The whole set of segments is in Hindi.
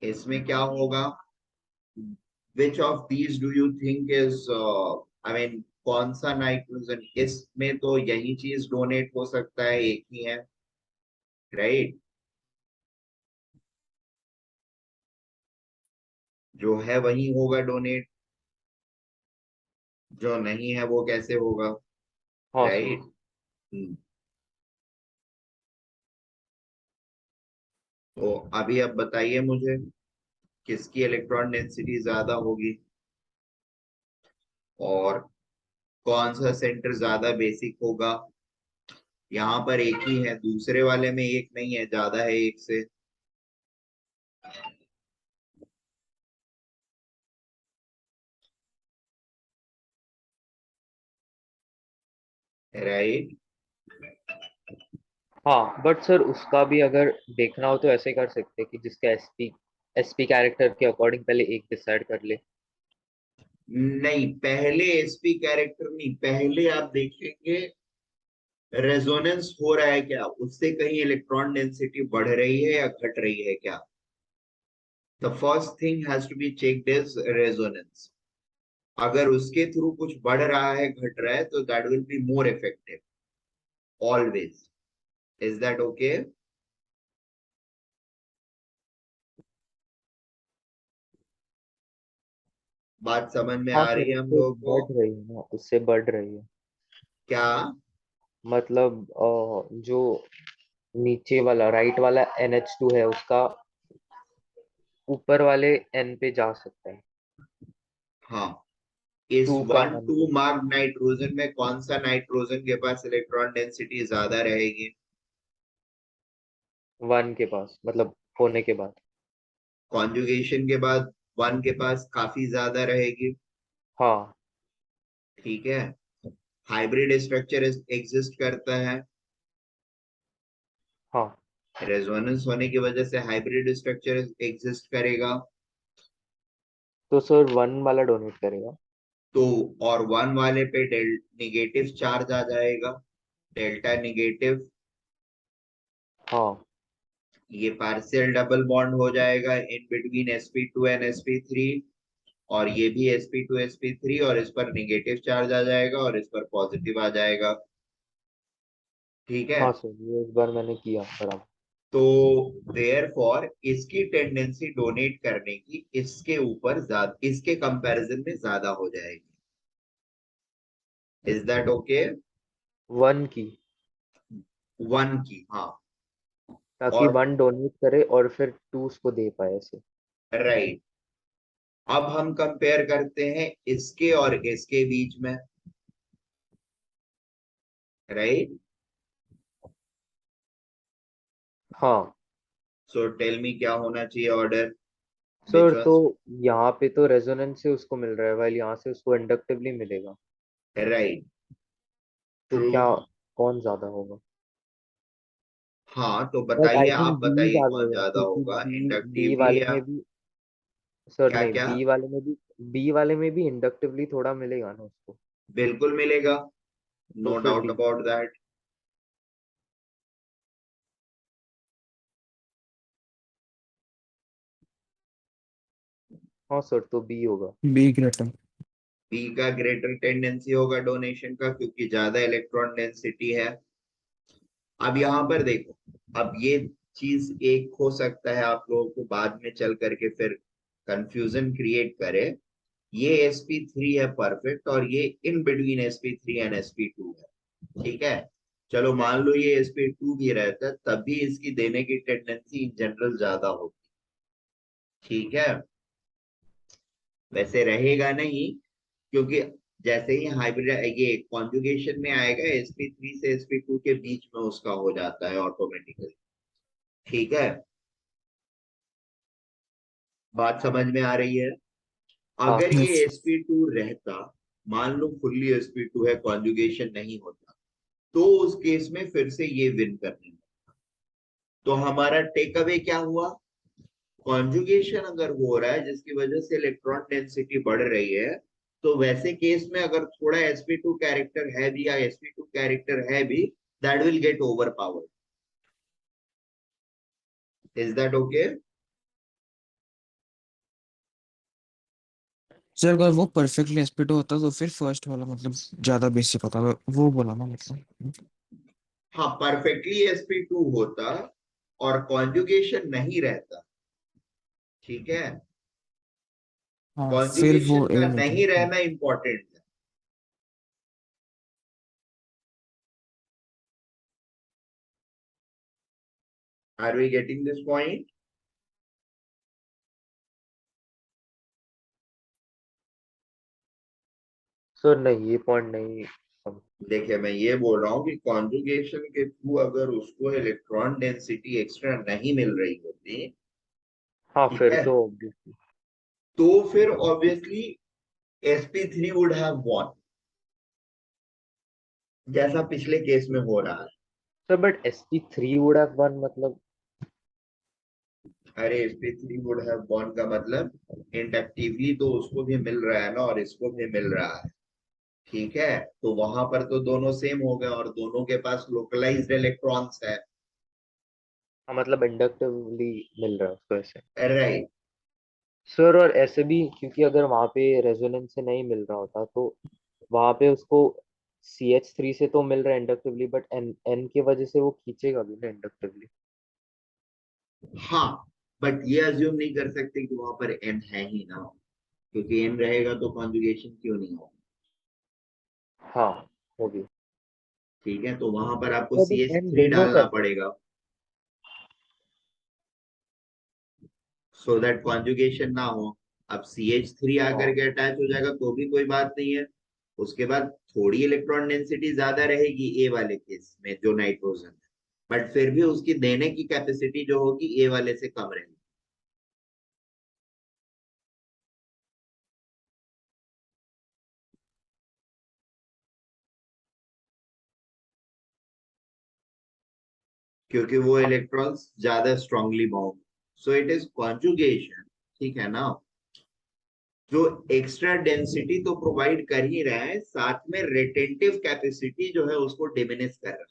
इसमें क्या होगा? Which of these do you think is, I mean कौन सा नाइट्रोजन इसमें? तो यही चीज डोनेट हो सकता है, एक ही है, राइट? जो है वही होगा डोनेट, जो नहीं है वो कैसे होगा, हाँ सर। राइट? तो अभी अब बताइए मुझे, किसकी इलेक्ट्रॉन डेंसिटी ज्यादा होगी और कौन सा सेंटर ज्यादा बेसिक होगा? यहाँ पर एक ही है, दूसरे वाले में एक नहीं है, ज्यादा है एक से, राइट? हाँ बट सर उसका भी अगर देखना हो तो ऐसे कर सकते हैं कि जिसका एसपी कैरेक्टर के अकॉर्डिंग पहले एक डिसाइड कर ले। नहीं, पहले एसपी कैरेक्टर नहीं, पहले आप देखेंगे रेजोनेंस हो रहा है क्या, उससे कहीं इलेक्ट्रॉन डेंसिटी बढ़ रही है या घट रही है क्या? The first thing has to be checked is resonance. अगर उसके थ्रू कुछ बढ़ रहा है, घट रहा है, तो that will be more effective always. Is that okay? बात समझ में हाँ आ रही सर है हम उससे लोगों बढ़ को? रही है ना, उससे बढ़ रही है। क्या? मतलब जो नीचे वाला राइट वाला NH2 है उसका ऊपर वाले N पे जा सकता है। हाँ। इस 2 का 1 2 N मार्क नाइट्रोजन में कौन सा नाइट्रोजन के पास इलेक्ट्रॉन डेंसिटी ज्यादा रहेगी? 1 के पास मतलब होने के बाद। कॉन्जुगेशन के बाद 1 के पास काफी ज्यादा रहेगी, हाँ। ठीक है? हाइब्रिड स्ट्रक्चर एग्जिस्ट करता है, हाँ रेजोनेंस होने की वजह से हाइब्रिड स्ट्रक्चर एग्जिस्ट करेगा। तो सर 1 वाला डोनेट करेगा। तो और 1 वाले पे निगेटिव चार्ज आ जाएगा, डेल्टा निगेटिव। हाँ ये पार्शियल डबल बॉन्ड हो जाएगा in between sp2 and sp3, और ये भी sp2 sp3, और इस पर निगेटिव चार्ज आ जाएगा और इस पर पॉजिटिव आ जाएगा, ठीक है? हाँ सर ये इस बार मैंने किया बराबर। तो देयरफॉर इसकी टेंडेंसी डोनेट करने की इसके ऊपर ज्यादा, इसके कंपैरिजन में ज्यादा हो जाएगी। Is that okay? 1 की। 1 की, हाँ। ताकि और 1 डोनेट करे और फिर 2 उसको दे पाए ऐसे। राइट, अब हम कंपेयर करते हैं इसके और इसके बीच में, राइट? हाँ सो टेल मी क्या होना चाहिए ऑर्डर? विच सर तो वाज यहाँ पे तो रेजोनेंस से उसको मिल रहा है वाइल यहाँ से उसको इंडक्टिवली मिलेगा। राइट? तो ट्रू। क्या कौन ज्यादा होगा? हाँ, तो बट बताइए, आई थिंक आप बी बताइए ज्यादा कौन होगा ज्यादा क्योंकि होगा, बी इंडक्टिवली वाले या? में भी सर क्या नहीं क्या? बी वाले में भी इंडक्टिवली थोड़ा मिलेगा ना उसको। बिल्कुल मिलेगा, तो नो फिर डाउट डी। About that. हाँ सर तो बी होगा। Be greater. बी का ग्रेटर टेंडेंसी होगा डोनेशन का, क्योंकि ज्यादा इलेक्ट्रॉन डेंसिटी है। अब यहाँ पर देखो, अब ये चीज एक हो सकता है आप लोगों को बाद में चल करके फिर कंफ्यूजन क्रिएट करे। ये sp3 है परफेक्ट, और ये in between sp3 and sp2 है, ठीक है? चलो मान लो ये sp2 भी रहता, तब भी इसकी देने की टेंडेंसी इन जनरल ज्यादा होगी, ठीक है? वैसे रहेगा नहीं, क्योंकि जैसे ही हाइब्रिड ये कॉन्जुगेशन में आएगा sp3 से sp2 के बीच में उसका हो जाता है ऑटोमेटिकली, ठीक है? बात समझ में आ रही है? हाँ अगर यस। ये sp2 रहता, मान लो फुल्ली sp2 है, कॉन्जुगेशन नहीं होता, तो उस केस में फिर से ये विन करने लगता। तो हमारा टेक अवे क्या हुआ? कॉन्जुगेशन अगर हो रहा है जिसकी वजह से इलेक्ट्रॉन डेंसिटी बढ़ रही है, तो वैसे केस में अगर थोड़ा sp2 कैरेक्टर है भी या sp2 कैरेक्टर है भी, that will get over power. Is that okay? Sir अगर वो परफेक्टली sp2 होता तो फिर फर्स्ट वाला मतलब ज्यादा बेसिक होता, वो बोला ना मतलब। हाँ, परफेक्टली sp2 होता और कॉन्जुगेशन नहीं रहता, ठीक है। हाँ फिर वो कॉन्जुगेशन का एन होता। नहीं रहना इंपॉर्टेंट है। Are we getting this point? Sir नहीं, ये पॉइंट नहीं देखिए, मैं ये बोल रहा हूँ कि कॉन्जुगेशन के थ्रू अगर उसको इलेक्ट्रॉन डेंसिटी एक्स्ट्रा नहीं मिल रही होती, हाँ ठीक फिर है, तो obviously। तो फिर obviously sp3 would have von, जैसा पिछले केस में हो रहा है। Sir but sp3 would have one मतलब। अरे sp3 वुड हैव वॉन का मतलब इंडक्टिवली तो उसको भी मिल रहा है ना और इसको भी मिल रहा है, ठीक है। तो वहां पर तो दोनों सेम हो गए और दोनों के पास लोकलाइज्ड इलेक्ट्रॉन्स है। हाँ मतलब इंडक्टिवली मिल रहा है उसको ऐसे। राइट। सर और ऐसे भी क्योंकि अगर वहां पे रेजोनेंस से नहीं मिल रहा होता तो वहां पे उसको CH3 से तो मिल रहा है इंडक्टिवली, बट N की वजह से वो खींचेगा भी ना इंडक्टिवली। हाँ, बट ये अज्यूम नहीं कर सकते कि वहां पर n है ही ना, क्योंकि n रहेगा तो कॉन्जुगेशन क्यों नहीं होगा। हाँ होगी। ठीक है, तो वहां पर आपको तो सी बट एच N थ्री दोनों डालना तरफ। पड़ेगा सो दैट कॉन्जुगेशन ना हो। अब CH3 आकर हाँ के अटैच हो जाएगा तो भी कोई बात नहीं है। उसके बाद थोड़ी इलेक्ट्रॉन डेंसिटी ज्यादा रहेगी ए वाले केस में जो नाइट्रोजन है, बट फिर भी उसकी देने की कैपेसिटी जो होगी ए वाले से कम रहेगी। क्योंकि वो इलेक्ट्रॉन्स ज्यादा strongly bound, so it is conjugation, ठीक है ना, जो एक्स्ट्रा डेंसिटी तो प्रोवाइड कर ही रहा है, साथ में रिटेंटिव कैपेसिटी जो है उसको डिमिनिश कर रहा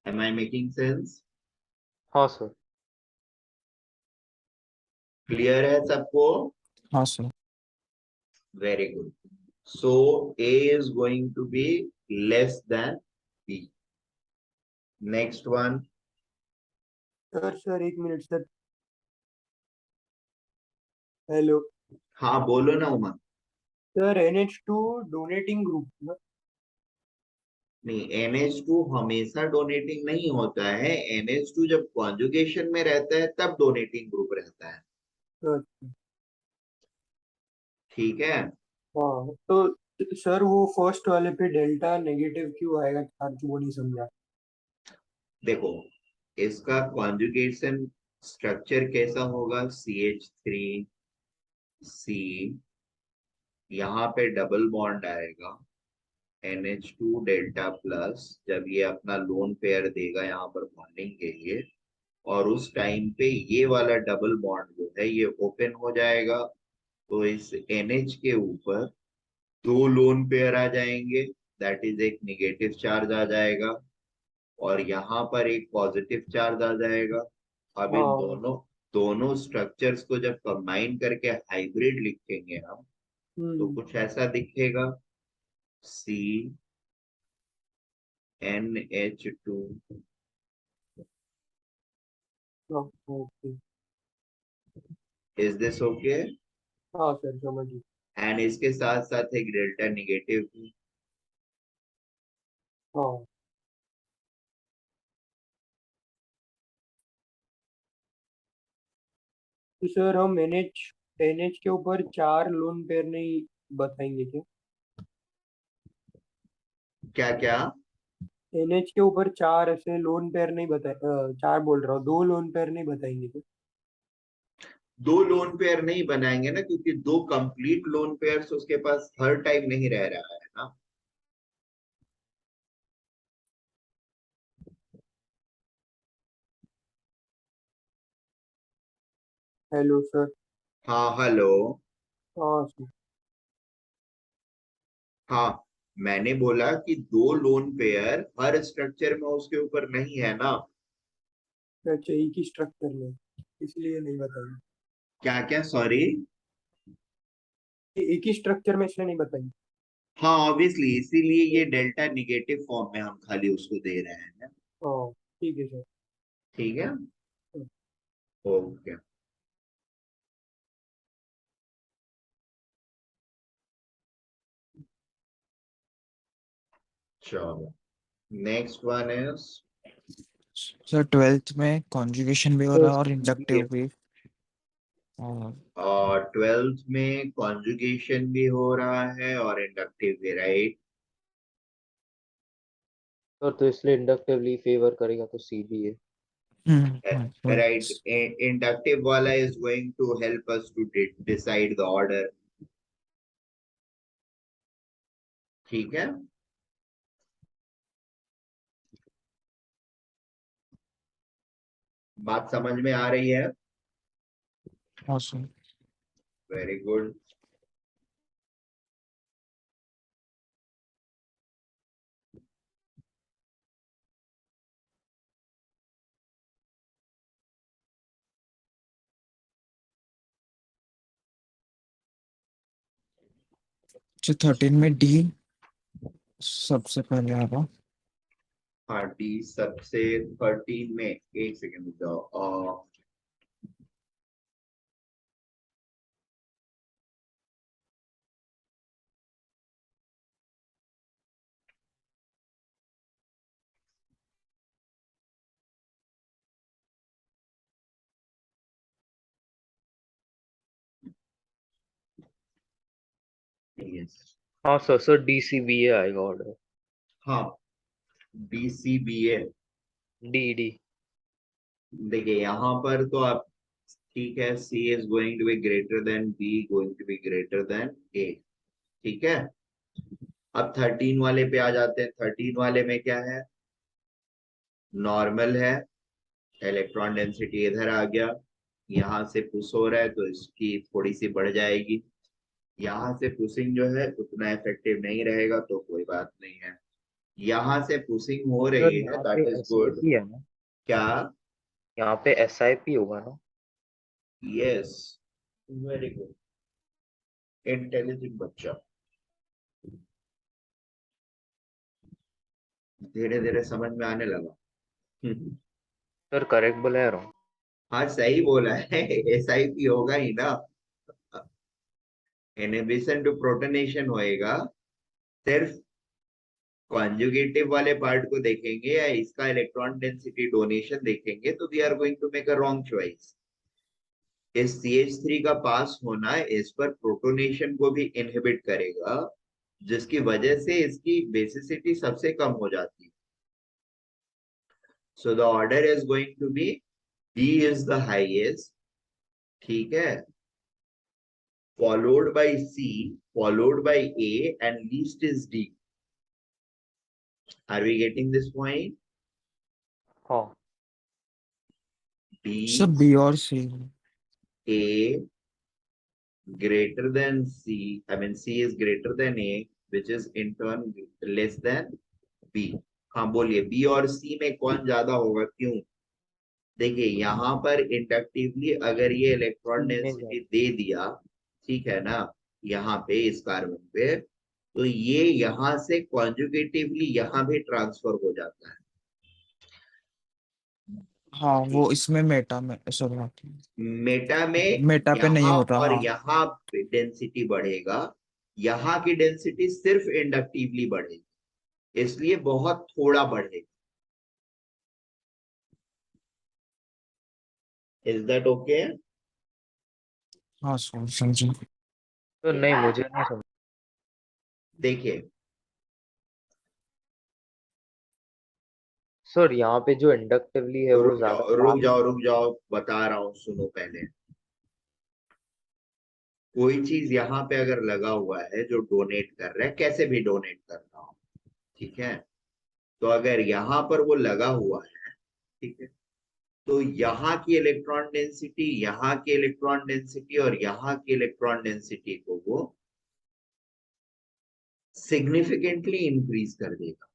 है। Am I making sense? हाँ सर। क्लियर है सबको? हाँ sir. Very good. So A is going to be less than B. Next one. Sir एक मिनट सर। हेलो। हाँ बोलो ना Uma. Sir NH2 donating group ना। नहीं, NH2 हमेशा डोनेटिंग नहीं होता है। NH2 जब कॉन्जुगेशन में रहता है तब डोनेटिंग ग्रुप रहता है, अच्छा। ठीक है। हाँ तो सर वो फर्स्ट वाले पे डेल्टा नेगेटिव क्यों आएगा चार्ज, वो नहीं समझा। देखो, इसका कॉन्जुगेशन स्ट्रक्चर कैसा होगा, CH3C, यहाँ पे डबल बॉन्ड आएगा, NH2 डेल्टा प्लस, जब ये अपना लोन पेयर देगा यहाँ पर बॉन्डिंग के लिए, और उस टाइम पे ये वाला डबल बॉन्ड जो है ये ओपन हो जाएगा, तो इस NH के ऊपर दो लोन पेयर आ जाएंगे, दैट इज एक निगेटिव चार्ज आ जाएगा और यहाँ पर एक पॉजिटिव चार्ज आ जाएगा। अब इन हाँ। दोनों दोनों स्ट्रक्चर्स को जब कंबाइन करके हाइब्रिड लिखेंगे हम, तो हम्म। कुछ ऐसा दिखेगा, CnH2। हाँ ओके। Is this okay? हाँ सर समझ गई। एंड इसके साथ साथ एक डेल्टा निगेटिव भी। हाँ तो सर हम NH के ऊपर 4 लोन पेयर नहीं बताएंगे क्या। क्या क्या? NH के ऊपर 4 ऐसे लोन पेयर नहीं बताए, 4 बोल रहा हूँ, 2 लोन पेयर नहीं बताएंगे क्या। दो लोन पेयर नहीं बनाएंगे ना, क्योंकि दो कंप्लीट लोन पेयर्स उसके पास हर टाइम नहीं रह रहा है ना। Hello sir. हाँ हेलो। हाँ सर। हाँ, मैंने बोला कि दो लोन पेयर हर स्ट्रक्चर में उसके ऊपर नहीं है ना। अच्छा एक ही स्ट्रक्चर में, इसलिए नहीं बताएंगे। क्या क्या, सॉरी? एक ही स्ट्रक्चर में इसलिए नहीं बताई। हाँ ऑब्वियसली, इसीलिए ये डेल्टा निगेटिव फॉर्म में हम खाली उसको दे रहे हैं। हाँ ठीक है सर। ठीक है, ओके। चलो, next one is, sir 12th में कॉन्जुगेशन भी हो रहा है और इंडक्टिव भी। और और 12th में कॉन्जुगेशन भी हो रहा है और इंडक्टिव भी, राइट? सर तो इसलिए इंडक्टिवली फेवर करेगा तो सी भी है। राइट, इंडक्टिव वाला is going to help us to decide the order. ठीक है, बात समझ में आ रही है? हाँ सर। Very good. जो 13 में डी सबसे पहले आ रहा। हाँ, डी सबसे 13 में, एक सेकेंड रुक जाओ। यस, हाँ sir, sir D C B A आएगा ऑर्डर। हाँ, D C B A. D D. देखिए यहाँ पर तो आप, ठीक है, C is going to be greater than B, going to be greater than A. ठीक है, अब 13 वाले पे आ जाते हैं। 13 वाले में क्या है? नॉर्मल है, इलेक्ट्रॉन डेंसिटी इधर आ गया, यहाँ से पुश हो रहा है तो इसकी थोड़ी सी बढ़ जाएगी। यहाँ से पुशिंग जो है उतना इफेक्टिव नहीं रहेगा तो कोई बात नहीं है। यहाँ से पुशिंग हो सर रही है, यहाँ पे that is S I good. P है ना? क्या? यहाँ पे एस आई पी होगा ना? यस, वेरी गुड, इंटेलिजेंट बच्चा, धीरे धीरे समझ में आने लगा। सर करेक्ट बोला रहा हूँ? हाँ सही बोला है, एसआईपी होगा ही ना। इनहिबिशन टू प्रोटोनेशन होएगा। सिर्फ कॉन्जुगेटिव वाले पार्ट को देखेंगे या इसका इलेक्ट्रॉन डेंसिटी डोनेशन देखेंगे तो we are going to make a wrong choice. इस CH3 का पास होना इस पर प्रोटोनेशन को भी इनहिबिट करेगा, जिसकी वजह से इसकी बेसिसिटी सबसे कम हो जाती है। So the order is going to be, B is the highest, ठीक है, followed by C, followed by A, and least is D. Are we getting this point? हाँ सब B, बी और सी। A greater than C, I mean C is greater than A, which is in turn less than B. हाँ बोलिए, B और C में कौन ज्यादा होगा, क्यों? देखिए यहाँ पर इंडक्टिवली अगर ये इलेक्ट्रॉन सी में डेंसिटी जाएगा। दे दिया, ठीक है ना, यहाँ पे इस कार्बन पे, तो ये यहाँ से कॉन्जुगेटिवली यहाँ भी ट्रांसफर हो जाता है। हाँ वो ठीक, इसमें मेटा में, सॉरी मेटा में मेटा पे नहीं यहाँ होता। और हाँ यहाँ पे डेंसिटी बढ़ेगा, यहाँ की डेंसिटी सिर्फ इंडक्टिवली बढ़ेगी, इसलिए बहुत थोड़ा बढ़ेगा। Is that okay? हाँ सर समझे। तो नहीं, मुझे नहीं समझ। देखिए, सर यहाँ पे जो इंडक्टिवली है वो रुक ज्यादा जाओ रुक पास। जाओ रुक जाओ, बता रहा हूँ, सुनो पहले। कोई चीज यहाँ पे अगर लगा हुआ है जो डोनेट कर रहा है, कैसे भी डोनेट कर रहा हो, ठीक है, तो अगर यहाँ पर वो लगा हुआ है, ठीक है, तो यहाँ की इलेक्ट्रॉन डेंसिटी, यहाँ की इलेक्ट्रॉन डेंसिटी और यहाँ की इलेक्ट्रॉन डेंसिटी को वो सिग्निफिकेंटली इंक्रीज कर देगा।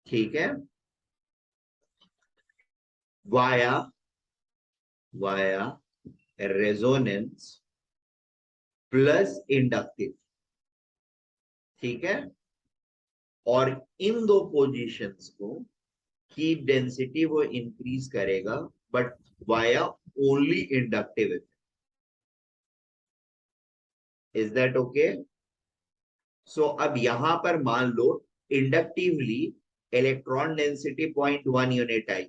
ठीक है, via via resonance plus inductive, ठीक है। और इन दो पोजीशंस को हीट डेंसिटी वो इंक्रीज करेगा, but via only inductive effect. Is that okay? So अब यहां पर मान लो इंडक्टिवली इलेक्ट्रॉन डेंसिटी 0.1 यूनिट आई।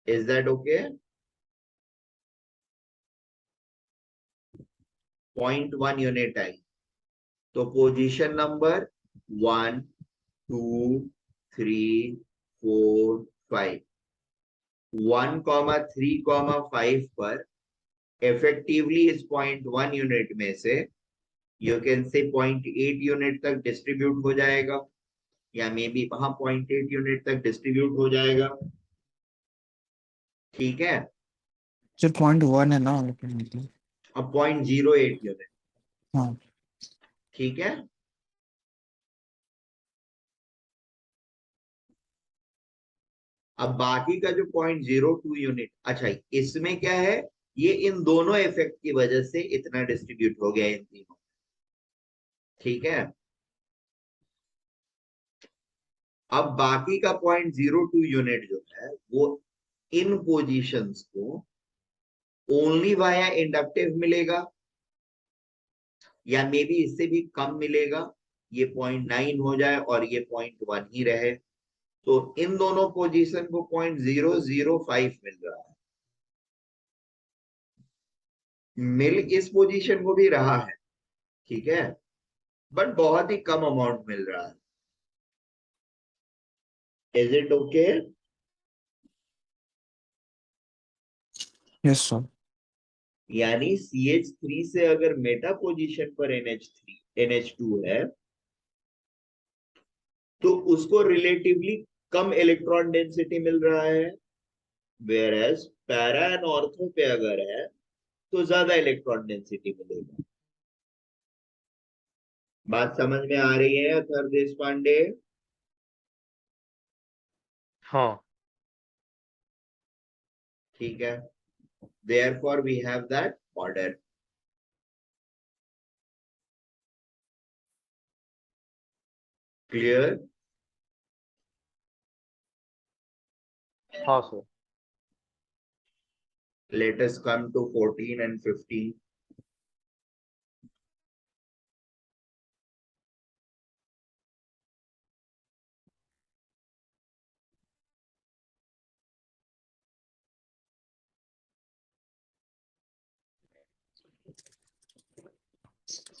Is that okay? 0.1 यूनिट आई। तो पोजीशन नंबर 1, 2, 3, 4, 5, 1,3,5 पर इफेक्टिवली इस 0.1 यूनिट में से यू कैन से 0.8 यूनिट तक डिस्ट्रीब्यूट हो जाएगा, या मे बी वहां 0.8 यूनिट तक डिस्ट्रीब्यूट हो जाएगा, ठीक है। सर 0.1 है ना ultimately? अब 0.08 यूनिट, हाँ ठीक है। अब बाकी का जो 0.02 यूनिट, अच्छा इसमें क्या है, ये इन दोनों इफेक्ट की वजह से इतना डिस्ट्रीब्यूट हो गया इन तीनों, ठीक है। अब बाकी का 0.02 यूनिट जो है वो इन पोजीशंस को ओनली वाया इंडक्टिव मिलेगा, या मे बी इससे भी कम मिलेगा, ये 0.9 हो जाए और ये 0.1 ही रहे। तो इन दोनों पोजीशन को 0.005 मिल रहा है। मिल इस पोजीशन को भी रहा है, ठीक है, बट बहुत ही कम अमाउंट मिल रहा है। Is it okay? Yes sir. यानी CH3 से अगर मेटा पोजीशन पर NH2 है, तो उसको रिलेटिवली कम इलेक्ट्रॉन डेंसिटी मिल रहा है, whereas para and ortho पे अगर है तो ज्यादा इलेक्ट्रॉन डेंसिटी मिलेगा। बात समझ में आ रही है अथर देश पांडे? हाँ ठीक है, therefore we have that order. Clear? हाँ sir. Let us come to 14 and 15.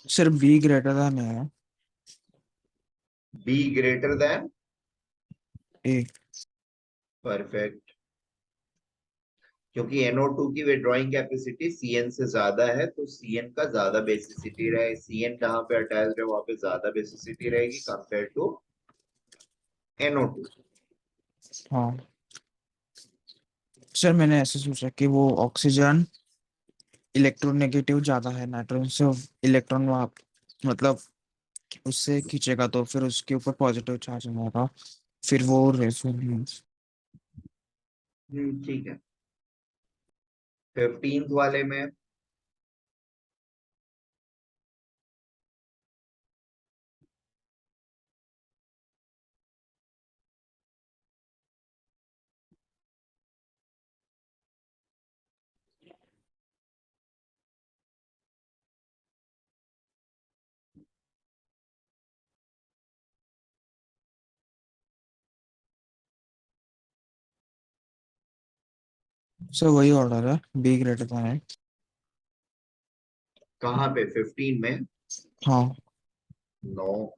Sir B greater than है B greater than? A। Perfect. क्योंकि NO2 की विड्रॉइंग कैपेसिटी CN से ज्यादा है, तो CN का ज्यादा बेसिसिटी रहे, CN जहां पे अटैच्ड है वहां पे ज्यादा बेसिसिटी रहेगी कंपेयर टू NO2। हाँ सर मैंने ऐसे सोचा कि वो ऑक्सीजन इलेक्ट्रोनेगेटिव ज्यादा है नाइट्रोजन से, इलेक्ट्रॉन वहाँ मतलब उससे खींचेगा तो फिर उसके ऊपर पॉजिटिव चार्ज हो जाएगा, फिर वो रेजोनेंस। ठीक है। 15th वाले में सर वही ऑर्डर है, B ग्रेटर देन है। कहाँ पे? 15 में? हाँ नो।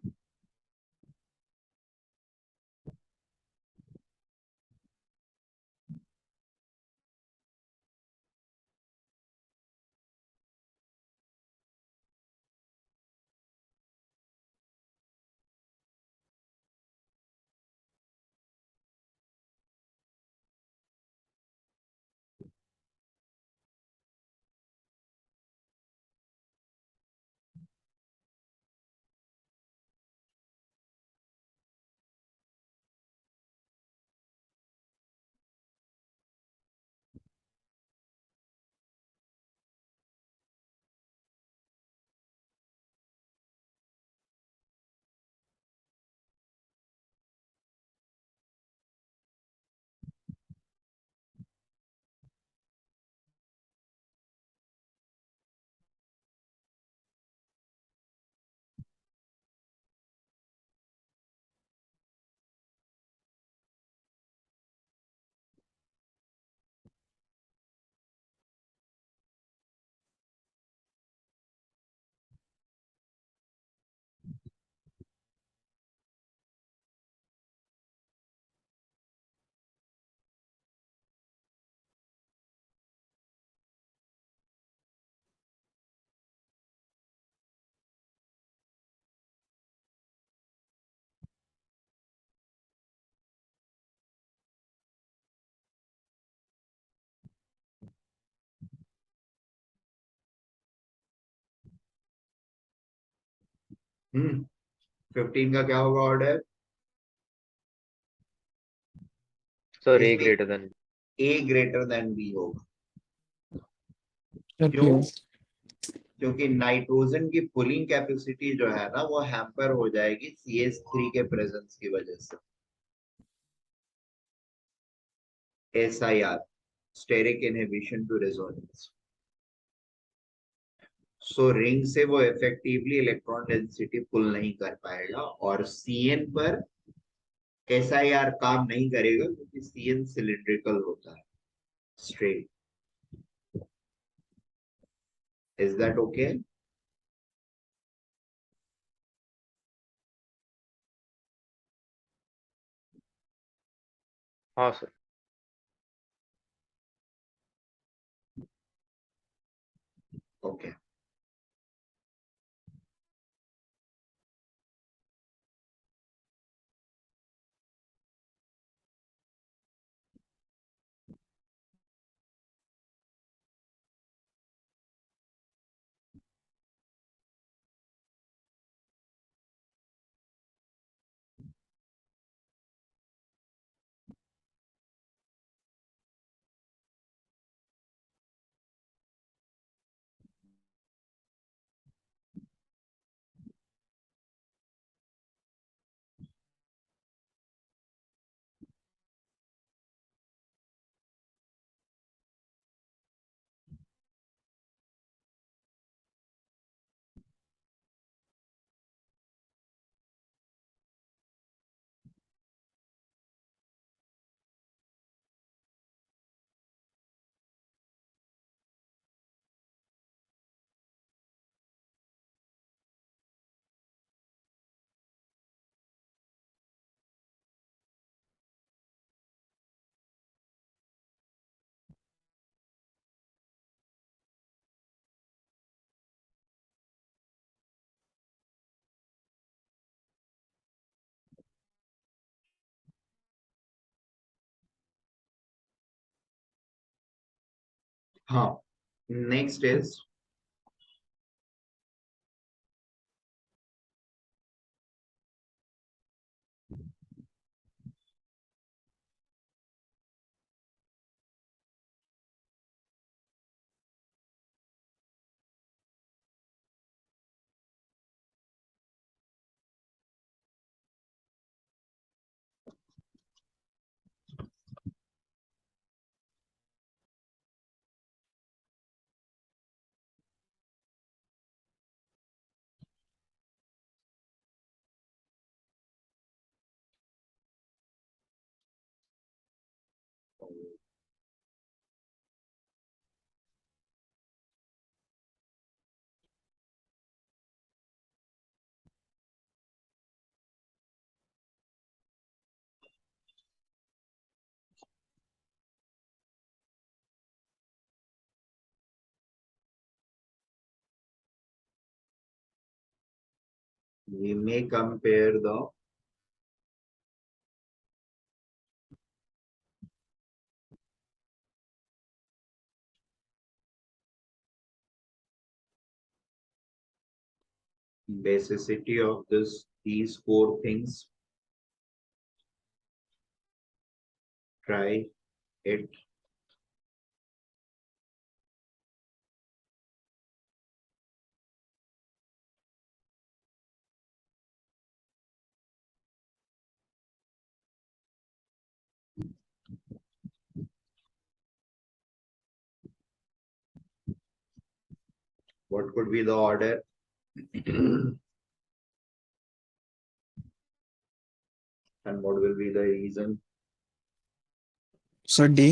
15 का क्या होगा ऑर्डर? सर ए इसमें greater than A greater than B होगा। सर क्यों? क्यों? क्योंकि नाइट्रोजन की पुलिंग कैपेसिटी जो है ना वो हैम्पर हो जाएगी CH3 के प्रेजेंस की वजह से। SIR, steric inhibition to resonance. So ring से वो इफेक्टिवली इलेक्ट्रॉन डेंसिटी पुल नहीं कर पाएगा और CN पर SIR काम नहीं करेगा क्योंकि CN सिलिंड्रिकल होता है, स्ट्रेट। Is that okay? हाँ सर। ओके। हाँ, next is we may compare the basicity of these four things. Try it. What could be the order? And what will be the reason? Sir D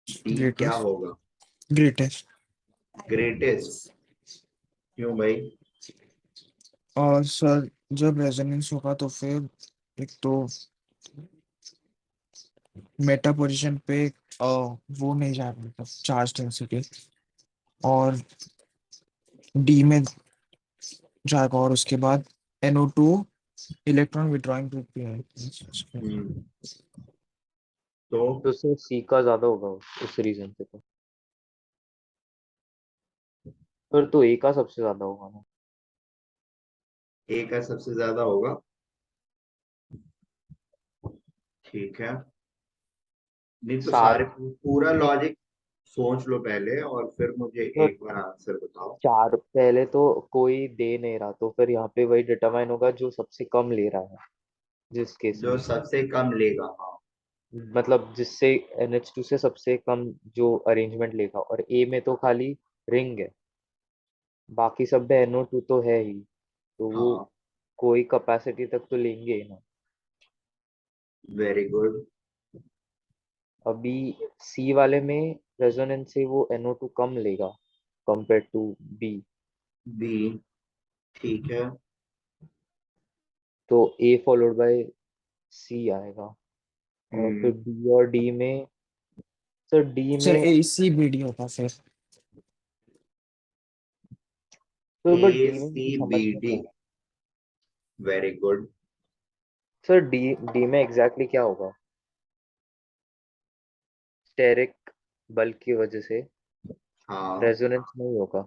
D क्या ग्रेटेस्ट होगा? ग्रेटेस्ट। ग्रेटेस्ट। क्यों भाई? और सर जब रेजोनेंस होगा तो फिर एक तो मेटा पोजीशन पे वो नहीं जाएगा मतलब चार्ज डेंसिटी, और डी में जाएगा, और उसके बाद NO2 इलेक्ट्रॉन विड्रॉइंग ग्रुप भी है। हम्म, तो तो सर सी का ज्यादा होगा उस रीजन से तो। फिर तो ए का सबसे ज्यादा होगा ना। ए का सबसे ज्यादा होगा। ठीक है, नहीं तो सात। सारे पूरा लॉजिक सोच लो पहले और फिर मुझे तो एक बार आंसर बताओ। चार पहले तो कोई दे नहीं रहा, तो फिर यहाँ पे वही डिटरमाइन होगा जो सबसे कम ले रहा है जिस केस जो में। सबसे कम लेगा, हाँ। मतलब जिससे NH2 से सबसे कम जो अरेंजमेंट लेगा, और ए में तो खाली रिंग है, बाकी सब में NO2 तो है ही, तो वो हाँ, कोई कैपेसिटी तक तो लेंगे ही ना। Very good. अभी सी वाले में रेजोनेंस से वो NO2 कम लेगा कंपेयर टू बी, बी, ठीक है। तो ए फॉलोड बाय सी आएगा। और फिर हम्म, बी और डी में, सर डी सर में, ACBD होगा फिर। तो बट ए डी में सी मुझे बी समझ में डी, नहीं आया। Very good. Sir D D में एग्जैक्टली क्या होगा? स्टेरिक बल्क की वजह से हाँ, रेजोनेंस नहीं होगा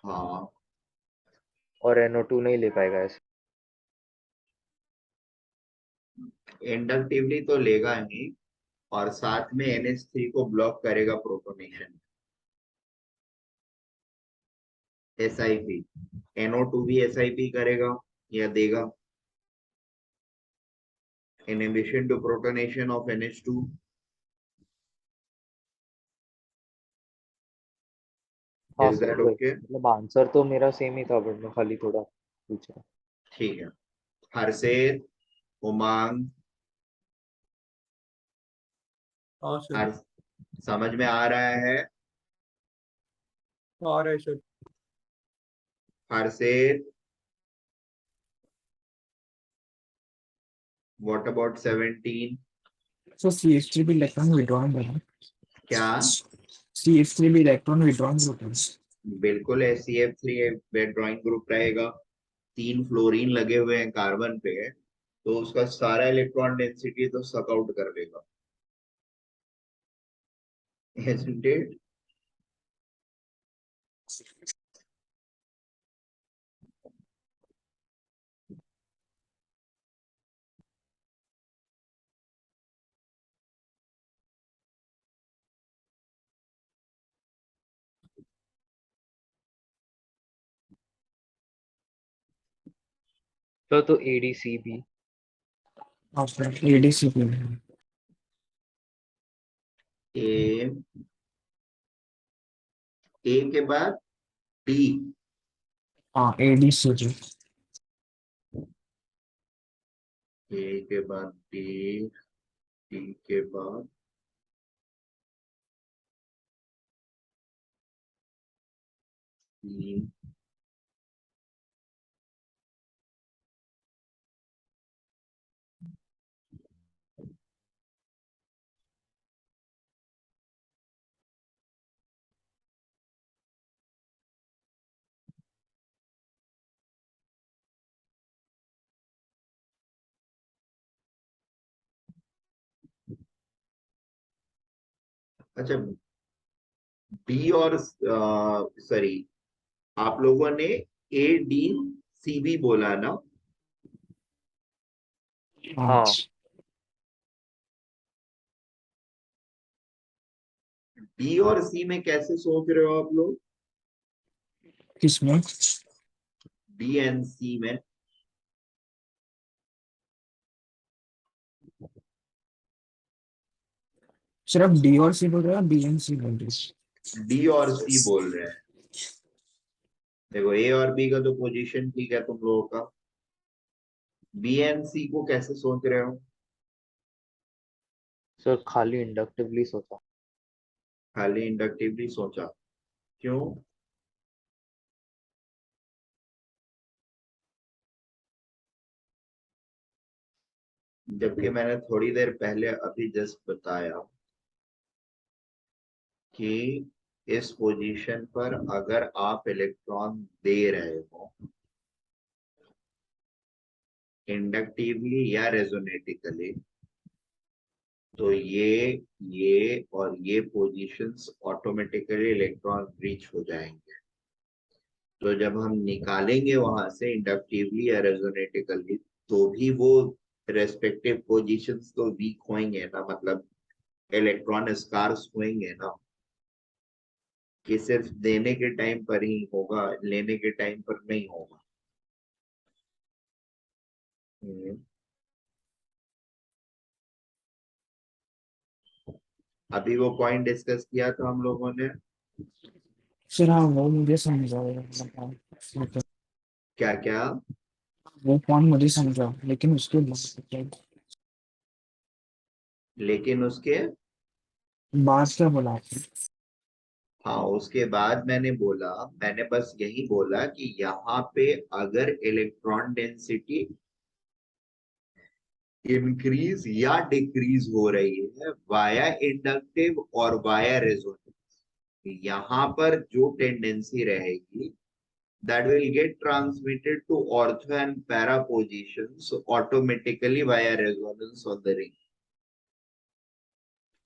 हाँ, और NO2 नहीं ले पाएगा ऐसे। इंडक्टिवली तो लेगा ही, और साथ में NH3 को ब्लॉक करेगा प्रोटोनेशन। SiP, NO2 भी SiP करेगा या देगा, inhibition to protonation of NH2। हाँ इज सर दैट वही, ओके? मतलब आंसर तो मेरा सेम ही था, बट मैं खाली थोड़ा पूछा। ठीक है। हर्षेत, उमंग, हाँ सर। हर समझ में आ रहा है? आ रहा है sir. Harshit, what about 17? So CH3 भी इलेक्ट्रॉन विड्रॉन होगा। क्या? CH3 भी इलेक्ट्रॉन विड्रॉन होगा। बिल्कुल, SCF3 ड्राइंग ग्रुप रहेगा। 3 फ्लोरीन लगे हुए हैं कार्बन पे, तो उसका सारा इलेक्ट्रॉन डेंसिटी तो सक आउट कर लेगा, isn't it? तो ADC भी। और फिर ADC भी है। ए, ए के बाद डी, हाँ ADC भी। ए के बाद डी, डी के बाद ई। अच्छा, डी और सॉरी, आप लोगों ने ADCB बोला ना? हाँ। हाँ डी और सी में कैसे सोच रहे हो आप लोग? किसमें? बी एंड सी में? सिर्फ D और C बोल रहे हैं, B and C बोल रहे हैं? डी और सी बोल रहे हैं। देखो, ए और बी का तो पोजीशन ठीक है तुम लोगों का, बी एंड सी को कैसे सोच रहे हो? सर, खाली इंडक्टिवली सोचा। खाली इंडक्टिवली सोचा, क्यों? जबकि मैंने थोड़ी देर पहले अभी जस्ट बताया कि इस पोजीशन पर अगर आप इलेक्ट्रॉन दे रहे हो इंडक्टिवली या रेजोनेटिकली, तो ये और ये पोजीशंस ऑटोमेटिकली इलेक्ट्रॉन रीच हो जाएंगे। तो जब हम निकालेंगे वहां से इंडक्टिवली या रेजोनेटिकली, तो भी वो रेस्पेक्टिव पोजीशंस तो वीक होंगे ना, मतलब इलेक्ट्रॉन स्कार्स होंगे ना, कि सिर्फ देने के टाइम पर ही होगा, लेने के टाइम पर नहीं होगा। हम्म। अभी वो पॉइंट डिस्कस किया था हम लोगों ने। सर हाँ वो मुझे समझा, मतलब क्या क्या? वो पॉइंट मुझे समझा, लेकिन उसके बाद लेकिन उसके बाद क्या बोला आपने? हाँ, उसके बाद मैंने बोला, मैंने बस यही बोला कि यहाँ पे अगर इलेक्ट्रॉन डेंसिटी इंक्रीज या डिक्रीज हो रही है वाया इंडक्टिव और वाया रेजोनेंस, यहाँ पर जो टेंडेंसी रहेगी that will get transmitted to ortho and para positions automatically via resonance on the ring.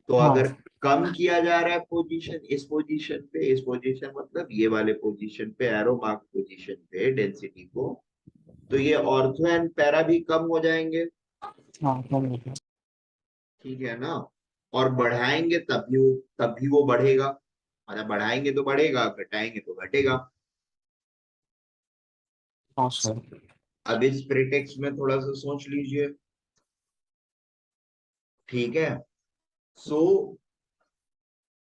तो हाँ अगर कम किया जा रहा है पोजीशन, इस पोजीशन पे, इस पोजीशन मतलब ये वाले पोजीशन पे, एरो मार्क पोजीशन पे डेंसिटी को, तो ये ऑर्थो एंड पैरा भी कम हो जाएंगे। हाँ कम हो गया। ठीक है ना? और बढ़ाएंगे तब भी वो बढ़ेगा, मतलब बढ़ाएंगे तो बढ़ेगा, घटाएंगे तो घटेगा। हाँ सर। अब इस प्रीटेक्स्ट में थोड़ा सा सोच लीजिए। ठीक है, so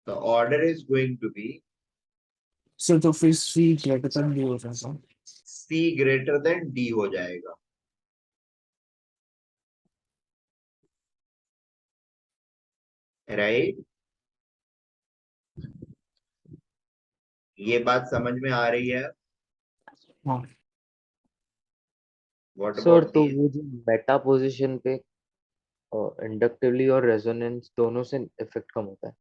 the order is going to be sir तो फिर सी ग्रेटर देन डी हो जाएगा। C ग्रेटर देन D हो जाएगा। राइट? ये बात समझ में आ रही है? हाँ व्हाट सर अबाउट तो दी? वो जो मेटा पोजीशन पे इंडक्टिवली और रेजोनेंस दोनों से इफेक्ट कम होता है।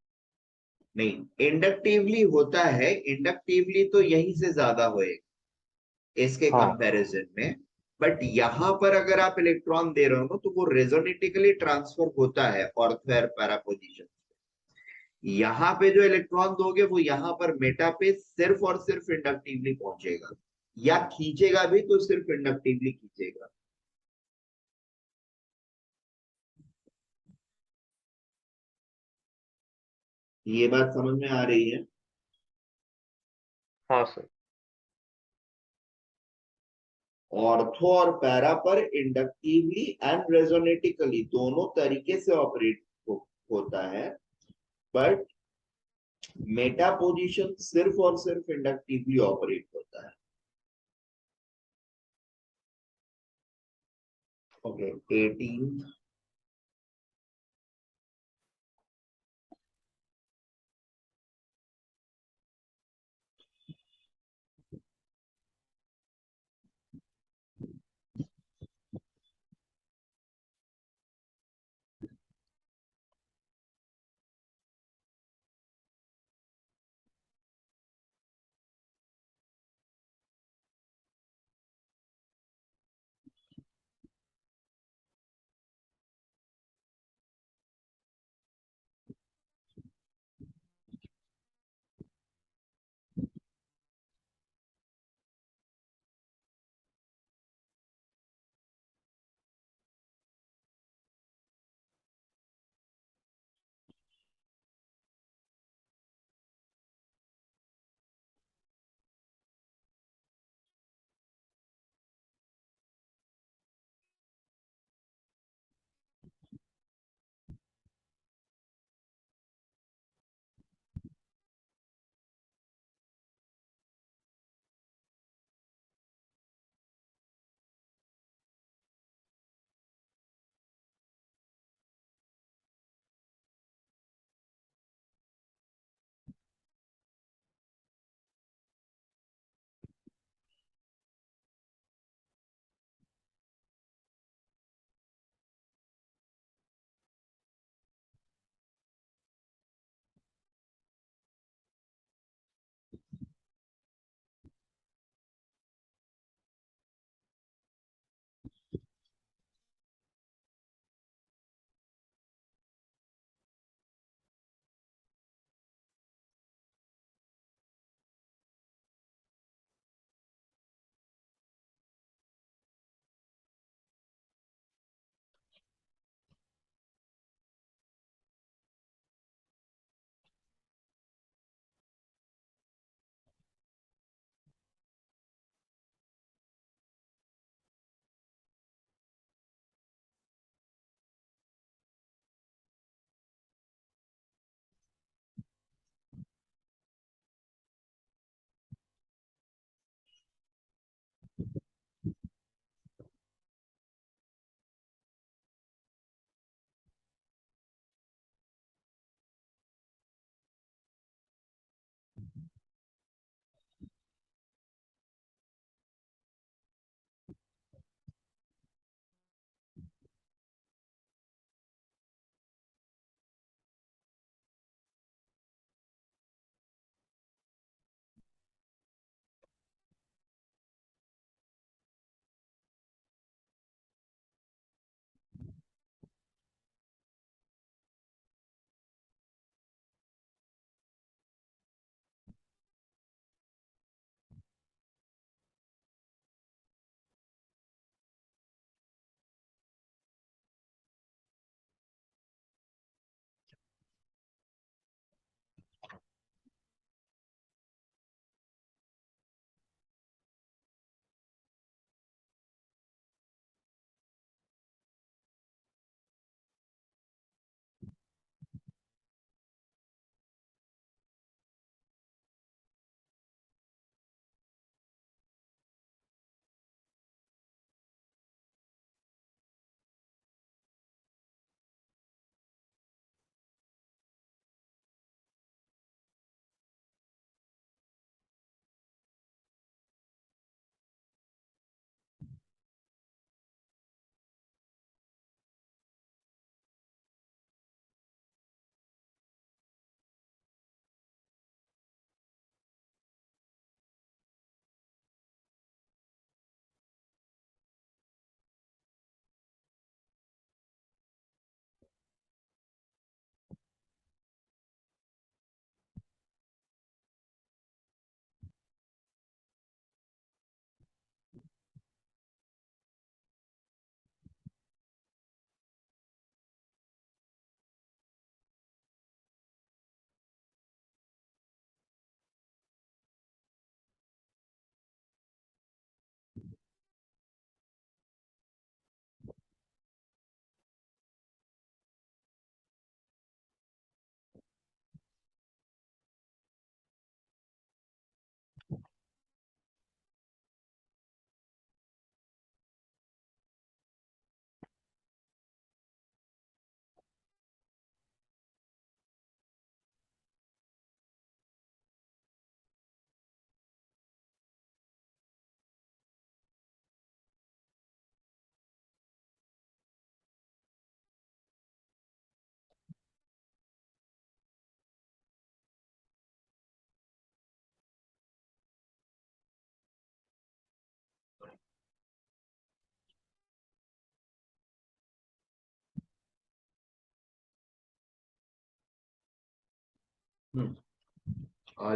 नहीं, इंडक्टिवली होता है, इंडक्टिवली तो यहीं से ज्यादा होएगा इसके हाँ कंपैरिजन में। बट यहाँ पर अगर आप इलेक्ट्रॉन दे रहे हो ना, तो वो रेजोनेटिकली ट्रांसफर होता है ऑर्थो पैरा पोजीशन। यहाँ पे जो इलेक्ट्रॉन दोगे वो यहाँ पर मेटा पे सिर्फ और सिर्फ इंडक्टिवली पहुंचेगा, या खींचेगा भी तो सिर्फ इंडक्टिवली खींचेगा। ये बात समझ में आ रही है? हाँ सर। ऑर्थो और पैरा पर इंडक्टिवली एंड रेजोनेटिकली दोनों तरीके से ऑपरेट होता है, बट मेटा पोजीशन सिर्फ और सिर्फ इंडक्टिवली ऑपरेट होता है। Okay, 18।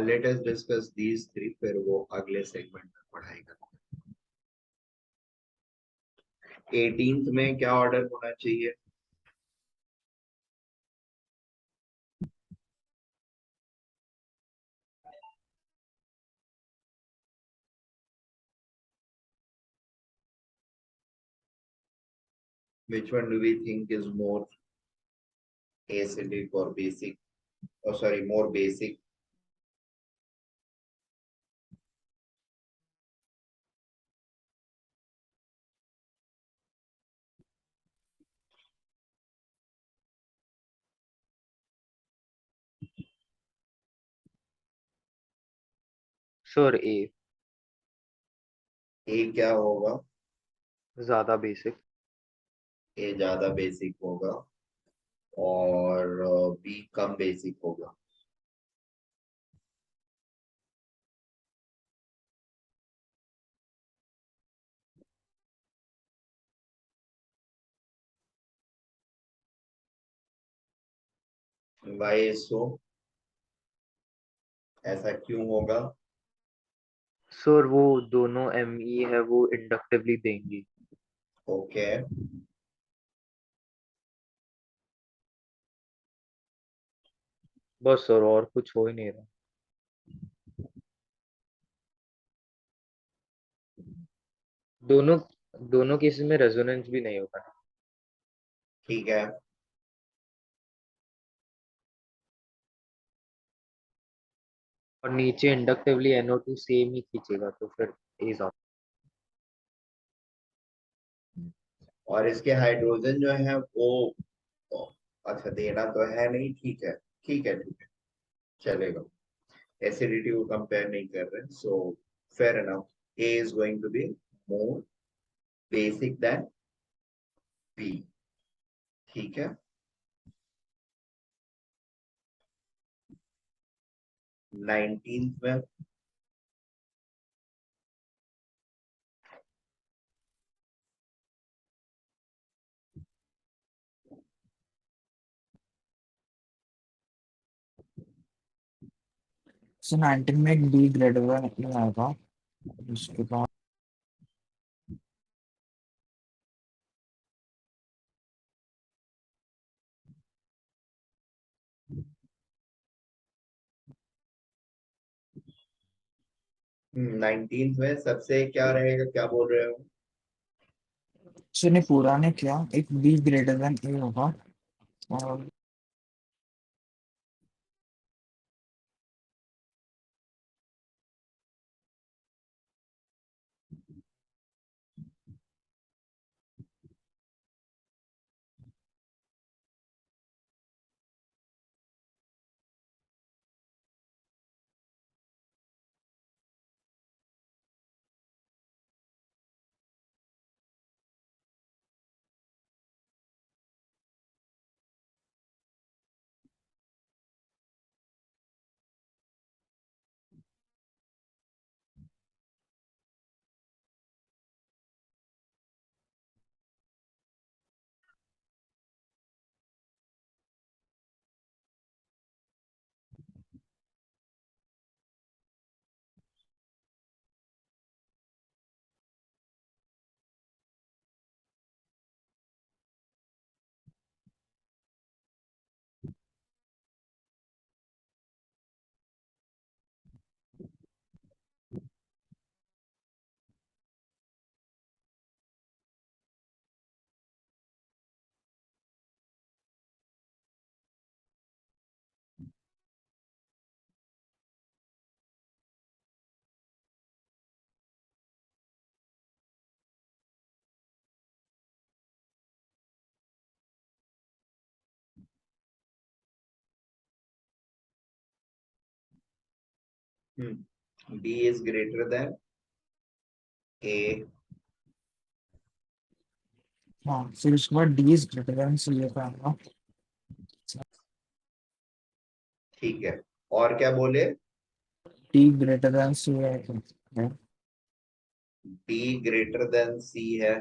Let us discuss these three, फिर वो अगले सेगमेंट में पढ़ाई करते हैं। 18th में क्या ऑर्डर होना चाहिए? Which one do we think is more acidic or basic? Oh, sorry, more basic. Sir A A क्या होगा? ज्यादा बेसिक। ए ज्यादा बेसिक होगा और बी कम बेसिक होगा। Why so? ऐसा क्यों होगा? सर वो दोनों एमई है वो इंडक्टिवली देंगी। ओके, बस सर और कुछ हो ही नहीं रहा। दोनों दोनों केसेस में रेजोनेंस भी नहीं होगा। ठीक है। और नीचे इंडक्टिवली NO2 सेम ही खींचेगा तो फिर ए ज्यादा। और इसके हाइड्रोजन जो है वो, अच्छा देना तो है नहीं, ठीक है ठीक है ठीक है, चलेगा। एसिडिटी को कंपेयर नहीं कर रहे, so fair enough, A is going to be more basic than B. ठीक है। 19th में सो 19 में एक बी ग्रेड हुआ आएगा, उसके बाद 19th में सबसे क्या रहेगा, क्या बोल रहे हो? उसने पूरा ने किया, एक बी ग्रेटर देन ए होगा और बी इज ग्रेटर देन ए। हाँ, फिर उसके बाद डी इज ग्रेटर देन सी होगा आएगा। ठीक है, और क्या बोले? डी ग्रेटर देन सी है। डी ग्रेटर देन सी है,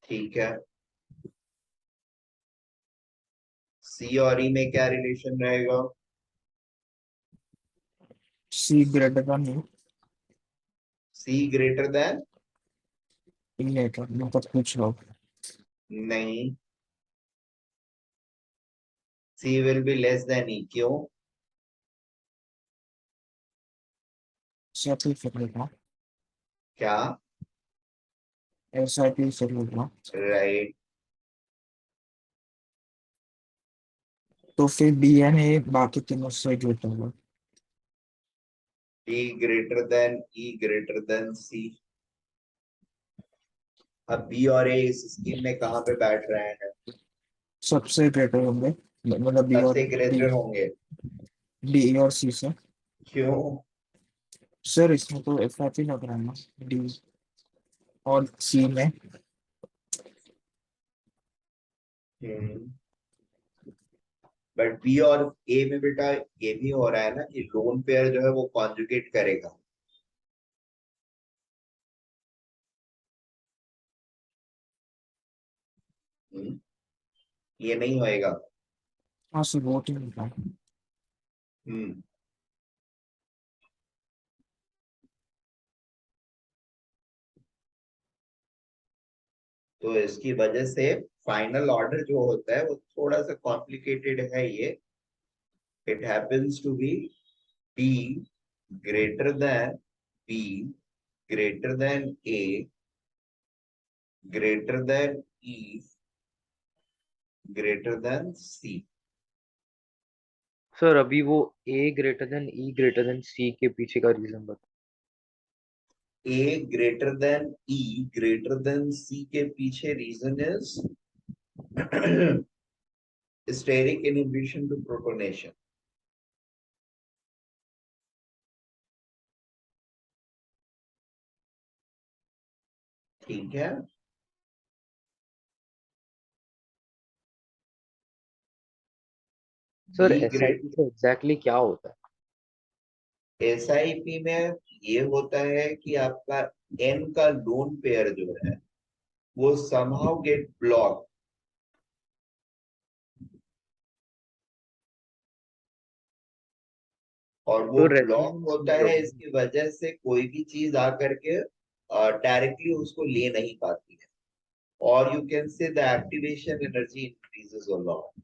ठीक है। सी और ई में क्या रिलेशन रहेगा? सी ग्रेटर देन सी ग्रेटर देन? ई लेटर मतलब कुछ लोग नहीं, सी विल बी लेस देन ई। क्यों? एसआईपी फिर लिखना क्या? एसआईपी फिर लिखना राइट। तो फिर बी एन ए बाकी तीनों से जुड़ता होगा D greater than E greater than सी। अब बी और ए इस स्कीम में कहाँ पे बैठ रहे हैं? सबसे ग्रेटर होंगे मतलब बी और सबसे डी ग्रेटर होंगे। डी और सी से क्यों? सर इसमें तो एसआईपी लग रहा है ना डी और सी में बट बी और ए में बेटा ये भी हो रहा है ना कि लोन पेयर जो है वो कॉन्जुगेट करेगा। हम्म, ये नहीं होएगा। हाँ सर वो तो लिखा है हम्म तो इसकी वजह से फाइनल ऑर्डर जो होता है वो थोड़ा सा कॉम्प्लिकेटेड है ये। It happens to be D greater than B greater than A greater than E greater than C. Sir अभी वो A greater than E greater than C के पीछे का रीजन बता। A greater than E greater than C के पीछे reason is steric inhibition to protonation। ठीक है। सर बी ग्रेड एसआईपी से एग्जैक्टली क्या होता है? एसआईपी में ये होता है कि आपका एन का लोन पेयर जो है वो somehow गेट ब्लॉक। और वो तो ब्लॉक रेजोनेंस होता नहीं है होगा? इसकी वजह से कोई भी चीज आकर के डायरेक्टली उसको ले नहीं पाती है। और you can say the activation energy increases a lot.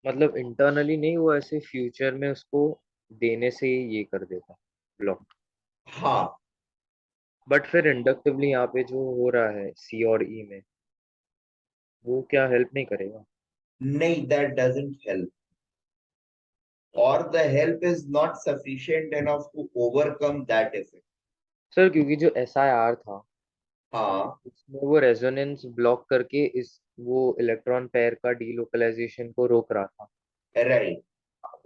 मतलब इंटरनली नहीं, वो ऐसे फ्यूचर में उसको देने से ही ये कर देता ब्लॉक। हाँ। बट फिर इंडक्टिवली यहाँ पे जो हो रहा है सी और ई में, वो क्या हेल्प नहीं करेगा? नहीं, दैट डजंट हेल्प। और the help is not sufficient enough to overcome that effect. Sir क्योंकि जो एस आई आर था हाँ। उसमें वो रेजोनेंस ब्लॉक करके इस वो इलेक्ट्रॉन पेयर का डीलोकलाइजेशन को रोक रहा था। राइट।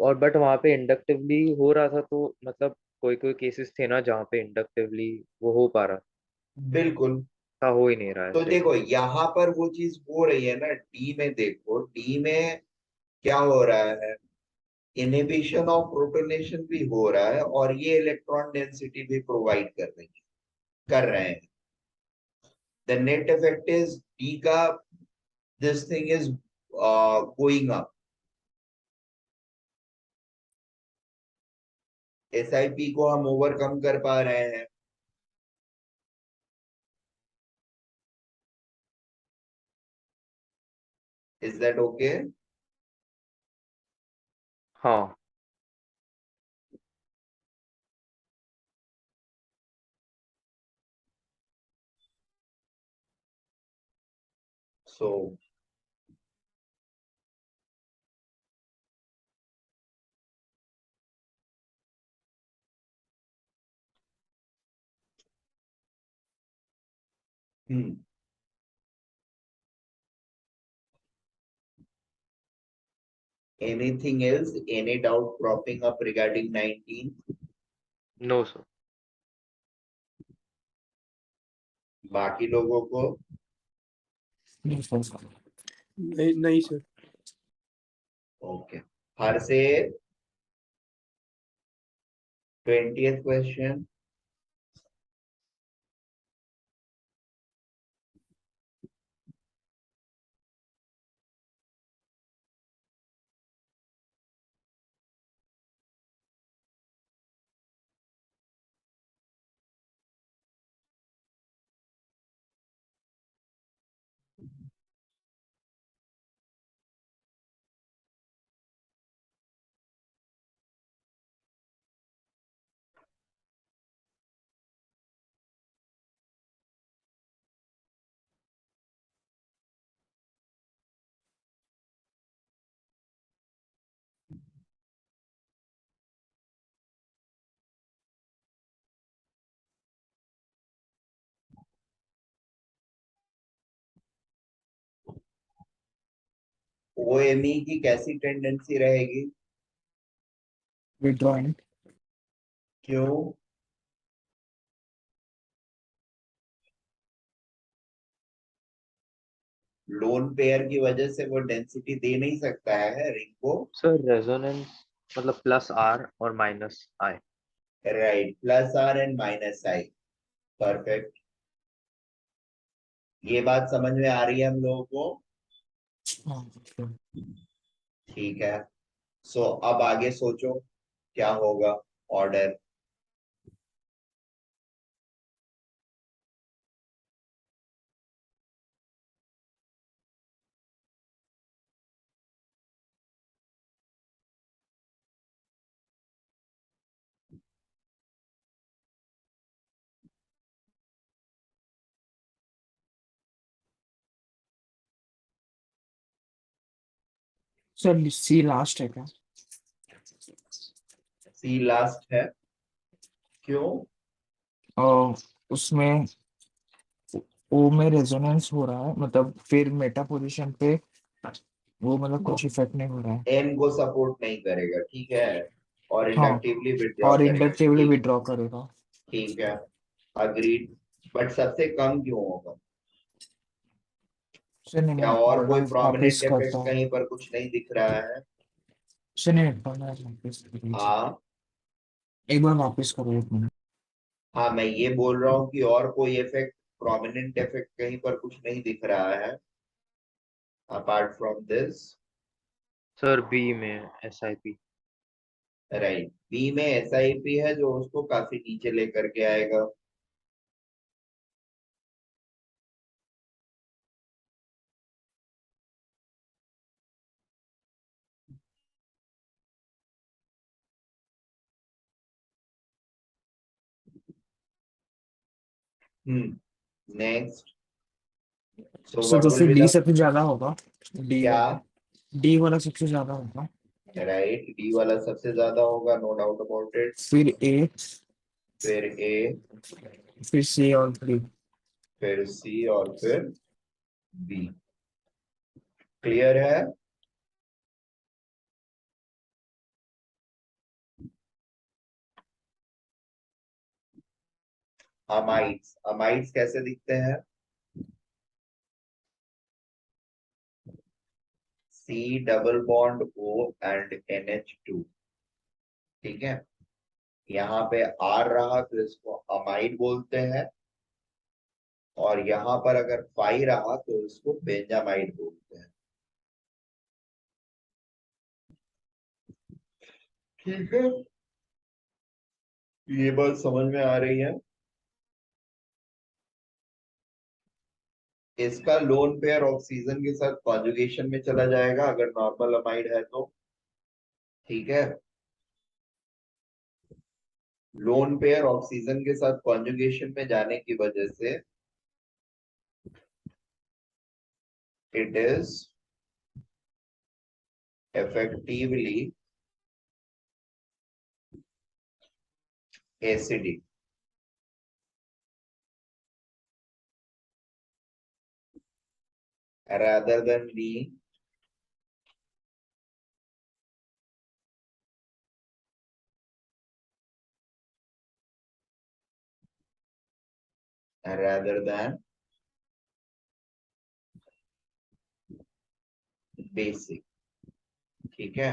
और बट वहाँ पे इंडक्टिवली हो रहा था, तो मतलब कोई कोई केसेस थे ना जहाँ पे इंडक्टिवली वो हो पा रहा बिल्कुल। था, हो ही नहीं रहा है तो ऐसे। देखो यहाँ पर वो चीज हो रही है ना, डी में देखो, डी में क्या हो रहा है? इनहिबिशन ऑफ प्रोटोनेशन भी हो रहा है और ये इलेक्ट्रॉन डेंसिटी भी प्रोवाइड कर रहे हैं। The net effect is D का this thing is going up. SIP को हम ओवरकम कर पा रहे हैं। Is that okay? हाँ। So anything else? Any doubt cropping up regarding 19? No sir. बाकी लोगों को? नहीं नहीं सर। ओके। हर से 20th क्वेश्चन। OMe की कैसी टेंडेंसी रहेगी? विड्रॉइंग। क्यों? लोन पेयर की वजह से वो डेंसिटी दे नहीं सकता है रिंग को। सर रेजोनेंस मतलब प्लस आर और minus I. Right, plus R and minus I. Perfect. ये बात समझ में आ रही है हम लोगों को? ठीक है। सो अब आगे सोचो क्या होगा ऑर्डर। सर सी लास्ट है क्या? सी लास्ट है? क्यों? और उसमें ओ में रेजोनेंस हो रहा है, मतलब फिर मेटा पोजीशन पे वो मतलब कुछ इफेक्ट नहीं हो रहा है। एन को सपोर्ट नहीं करेगा, ठीक है, और हाँ, इंडक्टिवली विड्रॉ और करेगा, इंडक्टिवली ठीक। विड्रॉ करेगा। ठीक है, अग्रीड। बट सबसे कम क्यों होगा? सर नहीं क्या नहीं, और कोई ऑर्डर वापस प्रोमिनेंट करता इफेक्ट हूँ। कहीं पर कुछ नहीं दिख रहा है? सर नहीं, ऑर्डर वापस कर दीजिए। हाँ। एक बार वापस करो, एक मिनट। हाँ, मैं ये बोल रहा हूँ कि और कोई इफेक्ट, प्रोमिनेंट इफेक्ट कहीं पर कुछ नहीं दिख रहा है apart from this. Sir B में S I P. Right, B में SIP है जो उसको काफी नीचे लेकर के आएगा। नेक्स्ट। सो सर व्हाट तो विल फिर बी डी द, सबसे ज्यादा होगा। डी क्या? वाला, डी वाला सबसे ज्यादा होगा। राइट, डी वाला सबसे ज्यादा होगा, नो डाउट अबाउट इट। फिर ए, फिर ए, फिर सी और डी। फिर सी और फिर बी। क्लियर है? अमाइड्स, अमाइड्स कैसे दिखते हैं? C double bond O and NH2। ठीक है, यहाँ पे R रहा तो इसको अमाइड बोलते हैं, और यहाँ पर अगर फाई रहा तो इसको बेंजामाइड बोलते हैं। ठीक है, ये बात समझ में आ रही है? इसका लोन पेयर ऑक्सीजन के साथ कॉन्जुगेशन में चला जाएगा अगर नॉर्मल अमाइड है तो। ठीक है, लोन पेयर ऑक्सीजन के साथ कॉन्जुगेशन में जाने की वजह से it is effectively acidic, rather than being rather than basic। ठीक है,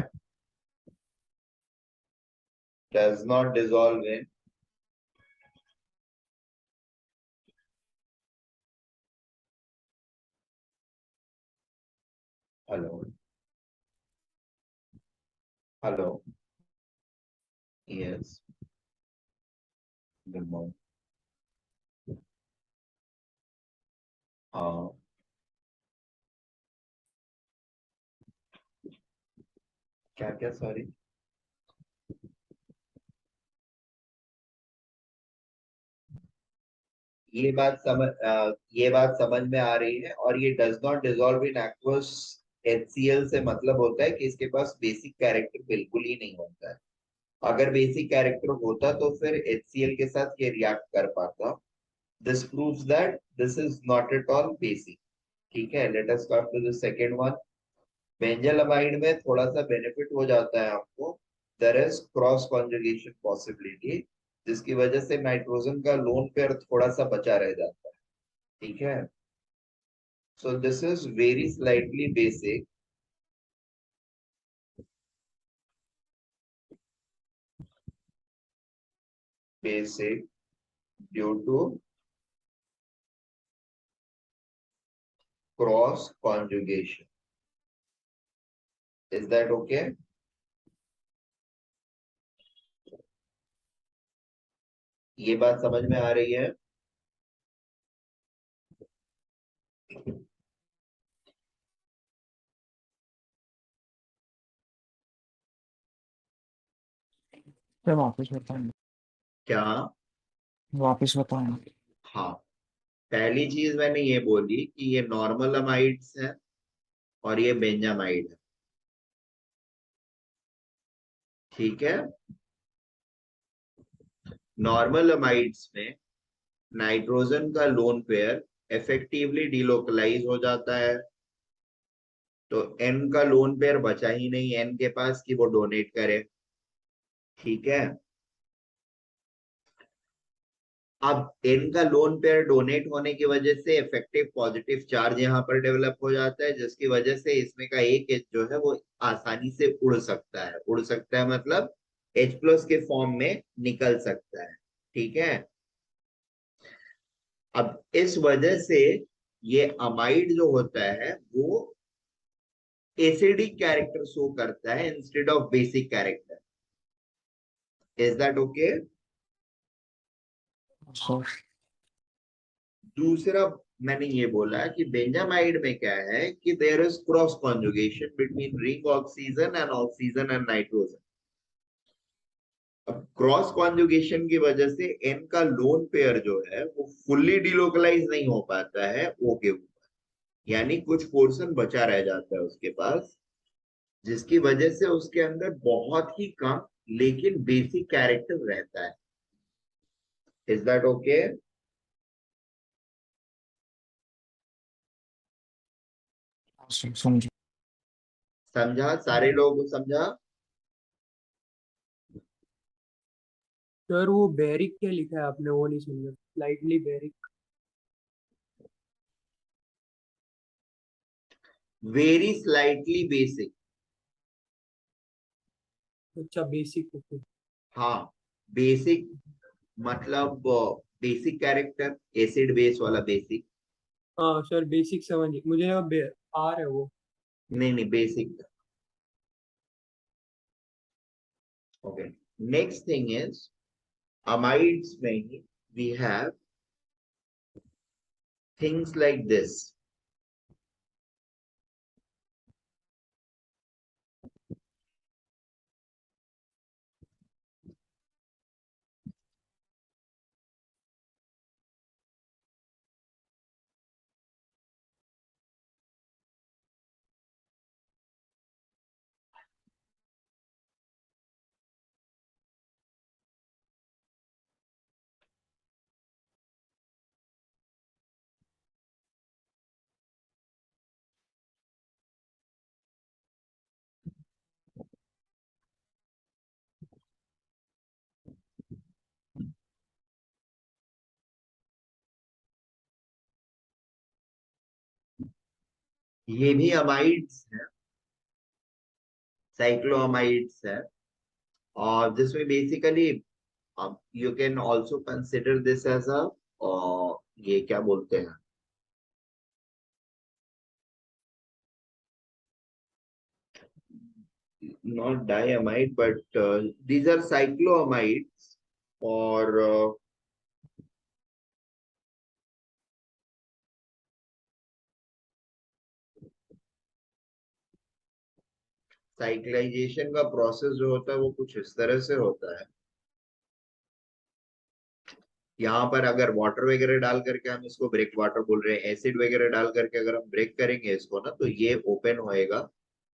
does not dissolve in hello, hello, yes, good morning. हाँ, क्या क्या, सॉरी। ये बात समझ में आ रही है, और ये does not dissolve in aqueous HCl से मतलब होता है कि इसके पास बेसिक कैरेक्टर बिल्कुल ही नहीं होता है। अगर बेसिक कैरेक्टर होता तो फिर HCl के साथ ये रिएक्ट कर पाता। This proves that this is not at all basic. ठीक है, let us come to the second one. Benzamide में थोड़ा सा बेनिफिट हो जाता है आपको, there is cross conjugation possibility, जिसकी वजह से नाइट्रोजन का लोन पेयर थोड़ा सा बचा रह जाता है, ठीक है। So this is very slightly basic, due to cross conjugation. Is that okay? ये बात समझ में आ रही है? फिर वापस बताऊंगा। क्या? वापस बताऊंगा। हाँ, पहली चीज मैंने ये बोली कि ये नॉर्मल अमाइड्स है और ये बेंजामाइड है, ठीक है। नॉर्मल अमाइड्स में नाइट्रोजन का लोन पेयर इफेक्टिवली डिलोकलाइज हो जाता है, तो एन का लोन पेयर बचा ही नहीं एन के पास कि वो डोनेट करे, ठीक है। अब एन का लोन पेयर डोनेट होने की वजह से इफेक्टिव पॉजिटिव चार्ज यहाँ पर डेवलप हो जाता है, जिसकी वजह से इसमें का एक एच जो है वो आसानी से उड़ सकता है। उड़ सकता है मतलब H+ के फॉर्म में निकल सकता है, ठीक है। अब इस वजह से ये अमाइड जो होता है वो एसिडिक कैरेक्टर शो करता है instead of basic character. Is that okay? So दूसरा मैंने ये बोला कि बेंजामाइड में क्या है कि there is cross conjugation between ring oxygen and nitrogen. अब क्रॉस कॉन्जुगेशन की वजह से एन का लोन पेयर जो है वो फुल्ली डिलोकलाइज नहीं हो पाता है ओ के ऊपर, यानी कुछ पोर्शन बचा रह जाता है उसके पास, जिसकी वजह से उसके अंदर बहुत ही कम लेकिन बेसिक कैरेक्टर रहता है। Is that okay? समझो। समझा? सारे लोगों को समझा? सर वो बेरिक क्या लिखा है आपने, वो नहीं समझा, slightly basic. Very slightly basic. अच्छा बेसिक, ओके। हाँ, बेसिक मतलब बेसिक कैरेक्टर, एसिड बेस वाला बेसिक। हाँ सर बेसिक समझ मुझे, अब आ रहा है वो। नहीं नहीं, basic. Okay, next thing is amides में ही we have things like this. ये भी अमाइड्स है, साइक्लोअमाइड्स है, और जिसमें basically you can also consider this as a, ये क्या बोलते हैं, not diamide but these are cycloamides, और साइक्लाइजेशन का प्रोसेस जो होता है वो कुछ इस तरह से होता है। यहाँ पर अगर वाटर वगैरह डाल करके हम इसको ब्रेक वाटर बोल रहे हैं, एसिड वगैरह डाल करके अगर हम ब्रेक करेंगे इसको ना, तो ये ओपन होएगा,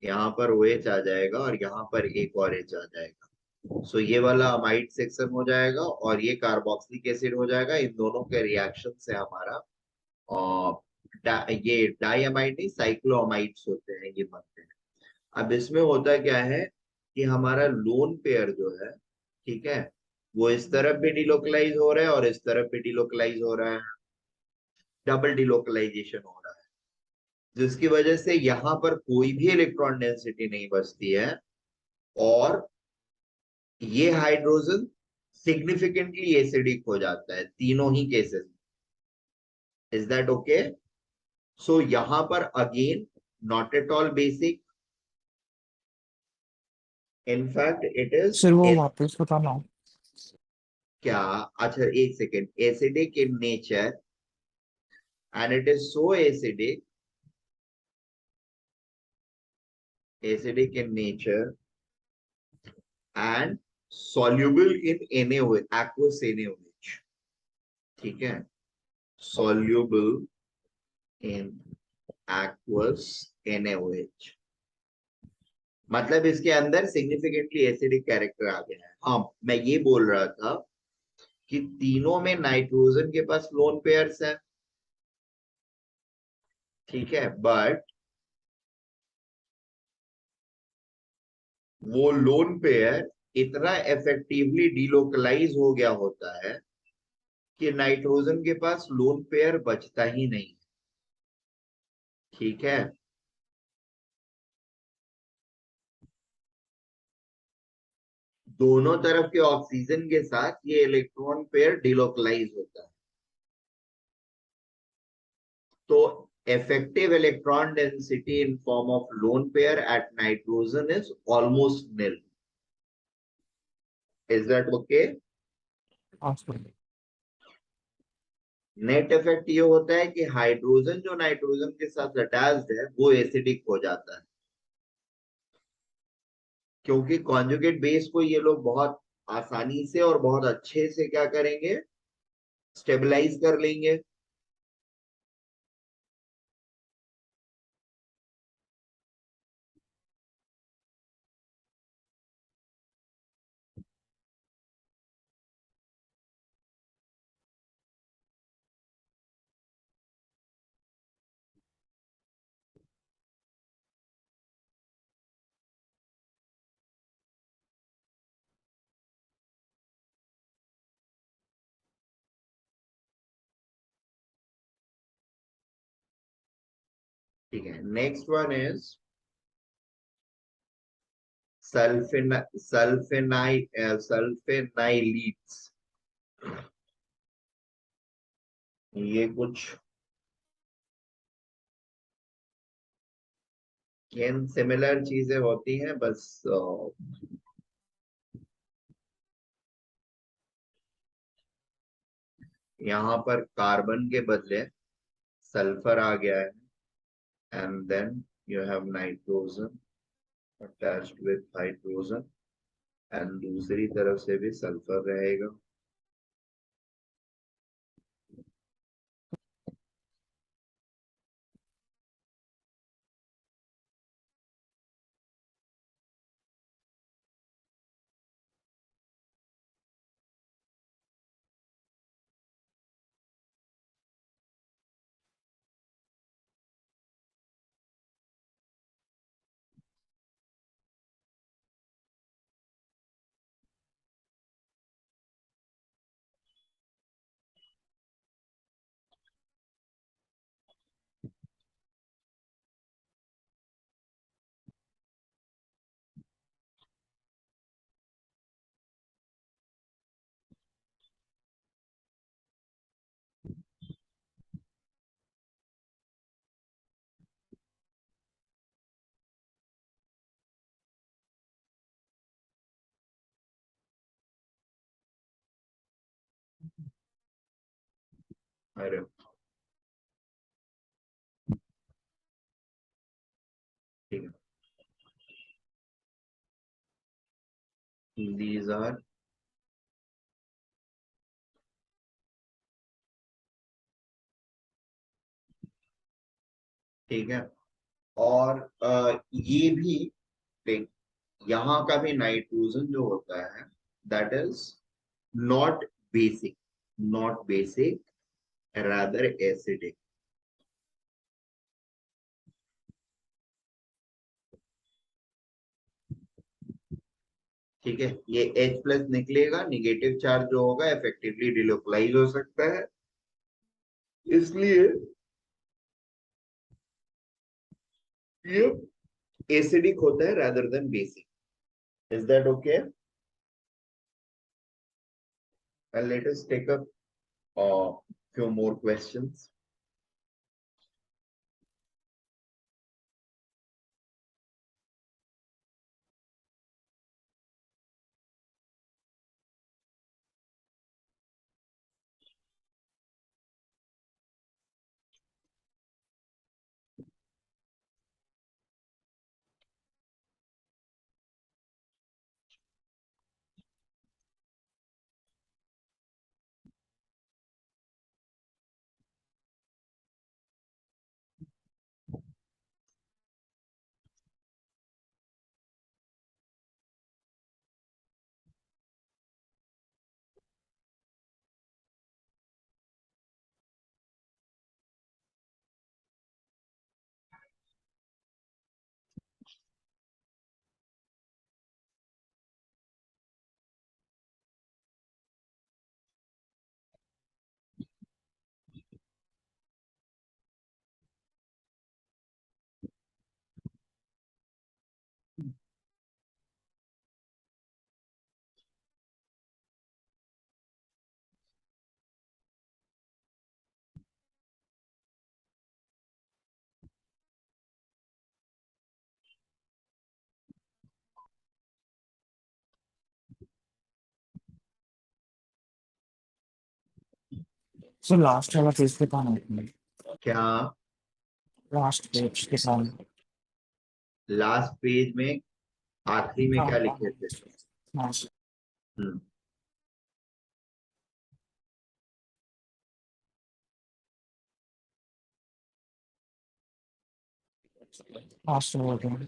यहाँ पर OH आ जाएगा और यहाँ पर एक और H आ जाएगा। सो ये वाला अमाइड सेक्शन हो जाएगा और ये कार्बोक्सिलिक एसिड हो जाएगा। इन दोनों के रिएक्शन से हमारा ये डाइअमाइड नहीं साइक्लोअमाइड्स होते हैं, ये बनते हैं। अब इसमें होता क्या है कि हमारा लोन पेयर जो है, ठीक है, वो इस तरफ भी डिलोकलाइज हो रहा है और इस तरफ भी डिलोकलाइज हो रहा है, डबल डिलोकलाइजेशन हो रहा है, जिसकी वजह से यहाँ पर कोई भी इलेक्ट्रॉन डेंसिटी नहीं बचती है और ये हाइड्रोजन सिग्निफिकेंटली एसिडिक हो जाता है तीनों ही केसेस में। Is that okay? सो यहां पर again not at all basic, in fact it is sir वो वापस बताना। क्या, अच्छा एक second, acidic in nature and it is so acidic in nature and soluble in NaOH, aqueous NaOH, ठीक है, soluble in aqueous NaOH, मतलब इसके अंदर सिग्निफिकेंटली एसिडिक कैरेक्टर आ गया है। हाँ, मैं ये बोल रहा था कि तीनों में नाइट्रोजन के पास लोन पेयर्स है, ठीक है, बट वो लोन पेयर इतना इफेक्टिवली डिलोकलाइज हो गया होता है कि नाइट्रोजन के पास लोन पेयर बचता ही नहीं, ठीक है। दोनों तरफ के ऑक्सीजन के साथ ये इलेक्ट्रॉन पेयर डिलोकलाइज होता है, तो effective electron density in form of lone pair at nitrogen is almost nil. Is that okay? हाँ सर। नेट इफेक्ट ये होता है कि हाइड्रोजन जो नाइट्रोजन के साथ अटैच्ड है वो एसिडिक हो जाता है, क्योंकि कॉन्जुगेट बेस को ये लोग बहुत आसानी से और बहुत अच्छे से क्या करेंगे, स्टेबलाइज कर लेंगे। ठीक है, नेक्स्ट वन इज सल्फेनाइलीट्स। ये कुछ सिमिलर चीजें होती हैं, बस यहाँ पर कार्बन के बदले सल्फर आ गया है and then you have nitrogen attached with hydrogen and दूसरी तरफ से भी सल्फर रहेगा। अरे ठीक है, दीज आर ठीक है, और ये भी देख, यहाँ का भी नाइट्रोजन जो होता है that is not basic, not basic, rather acidic। ठीक है, ये H प्लस निकलेगा, निगेटिव चार्ज जो होगा इफेक्टिवली डिलोकलाइज हो सकता है, इसलिए ये एसिडिक होता है rather than basic. Is that okay? And let us take up a few more questions. So last वाला पेज पे कहाँ है? क्या लास्ट पेज के सामने। लास्ट पेज में आखिरी में हाँ क्या हाँ लिखे थे? हाँ हम्म, लास्ट हो गया।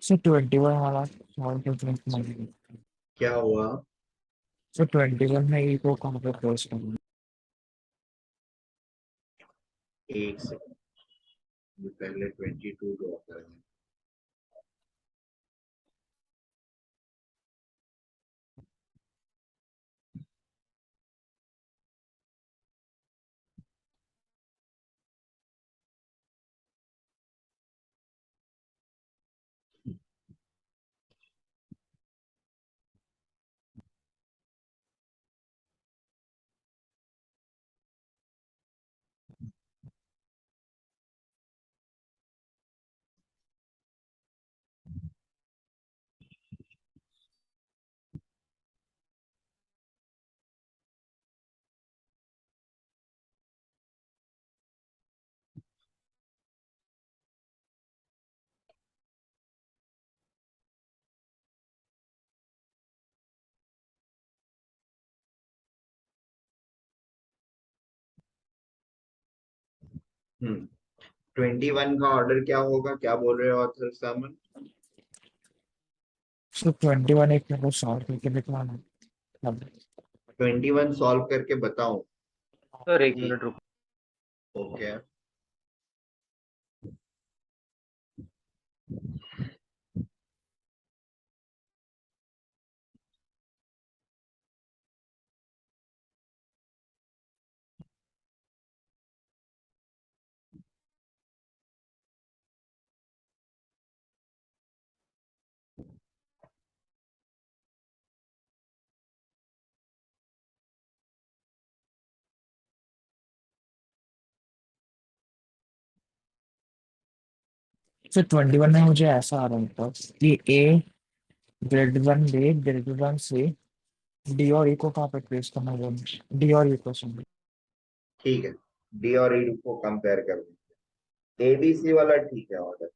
सो 21 वाला सॉल्व करके क्या हुआ? सो 21 में ई को कहाँ पे प्लेस करना? एक सेकंड, पहले 22 ड्रॉ करेंगे। हम्म 21 का ऑर्डर क्या होगा, क्या बोल रहे हो ऑथर सामन? सो 21 एक मेरे को सॉल्व करके दिखाना। अब 21 सॉल्व करके बताऊं? सर एक जी, मिनट रुको। ओके। सो 21 में मुझे ऐसा आ रहा था कि A greater than B greater than C D और ई को कहाँ पे प्लेस करना है? डी और ई को सुन। ठीक है, डी और ई को कंपेयर कर लेंगे। एबीसी वाला ठीक है ऑर्डर।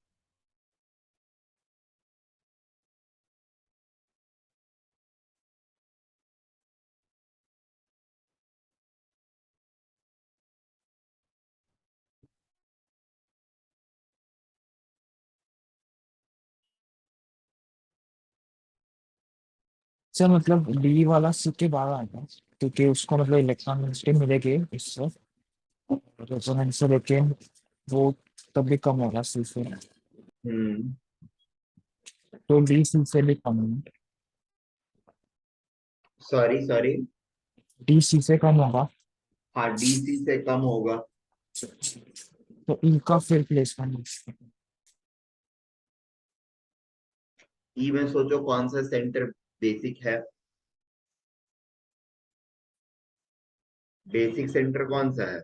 सर मतलब डी वाला सी के बाद आएगा क्योंकि उसको मतलब इलेक्ट्रॉन डेंसिटी मिलेगी इससे रेजोनेंस से, लेकिन वो तब भी कम होगा सी से। हम्म तो डी सी से भी कम होगा। Sorry sorry. डी सी से कम होगा हाँ, डीसी से कम होगा। तो ई का फिर प्लेस करना। ई में सोचो कौन सा सेंटर बेसिक है। बेसिक सेंटर कौन सा है?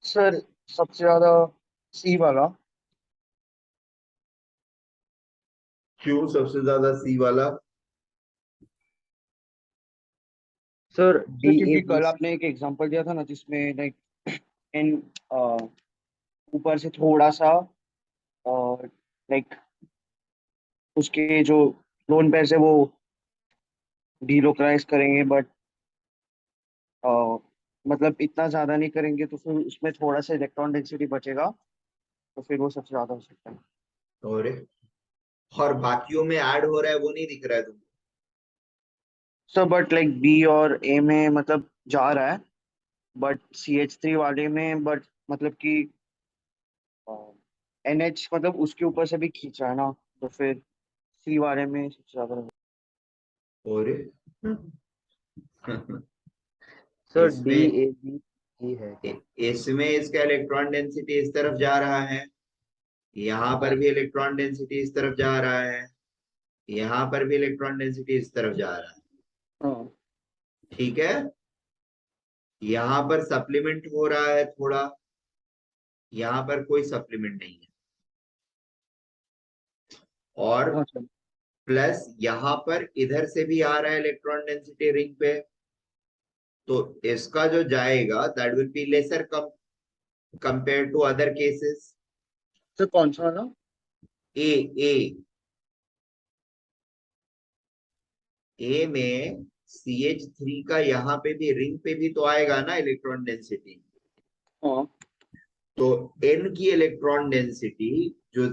सर सबसे ज्यादा सी वाला। क्यों सबसे ज्यादा सी वाला? सर सर डी ए क्योंकि बी कल आपने एक एग्जांपल दिया था ना जिसमें लाइक इन ऊपर से थोड़ा सा लाइक उसके जो लोन पेयर है वो डीलोकलाइज करेंगे बट मतलब इतना ज्यादा नहीं करेंगे तो फिर उसमें थोड़ा सा इलेक्ट्रॉन डेंसिटी बचेगा तो फिर वो सबसे ज्यादा हो सकता है। और बाकियों में ऐड हो रहा है वो नहीं दिख रहा है तुमको? सर बट लाइक बी और ए में मतलब जा रहा है बट CH3 वाले में बट मतलब कि NH मतलब उसके ऊपर से भी खींचा है ना तो फिर सी वाले में सबसे ज्यादा। और सर डी इसमें ए बी ही है क्या? इसमें इसका इलेक्ट्रॉन डेंसिटी इस तरफ जा रहा है, यहाँ पर भी इलेक्ट्रॉन डेंसिटी इस तरफ जा रहा है, यहाँ पर भी इलेक्ट्रॉन डेंसिटी इस तरफ जा रहा है। हाँ ठीक है, यहाँ पर सप्लीमेंट हो रहा है थोड़ा, यहाँ पर कोई सप्लीमेंट नहीं है। और हाँ सर। प्लस यहाँ पर इधर से भी आ रहा है इलेक्ट्रॉन डेंसिटी रिंग पे, तो इसका जो जाएगा that will be lesser compare to other cases. तो कौन सा वाला? ए ए ए में CH3 का यहाँ पे भी रिंग पे भी तो आएगा ना इलेक्ट्रॉन डेंसिटी. हाँ तो N की इलेक्ट्रॉन डेंसिटी जो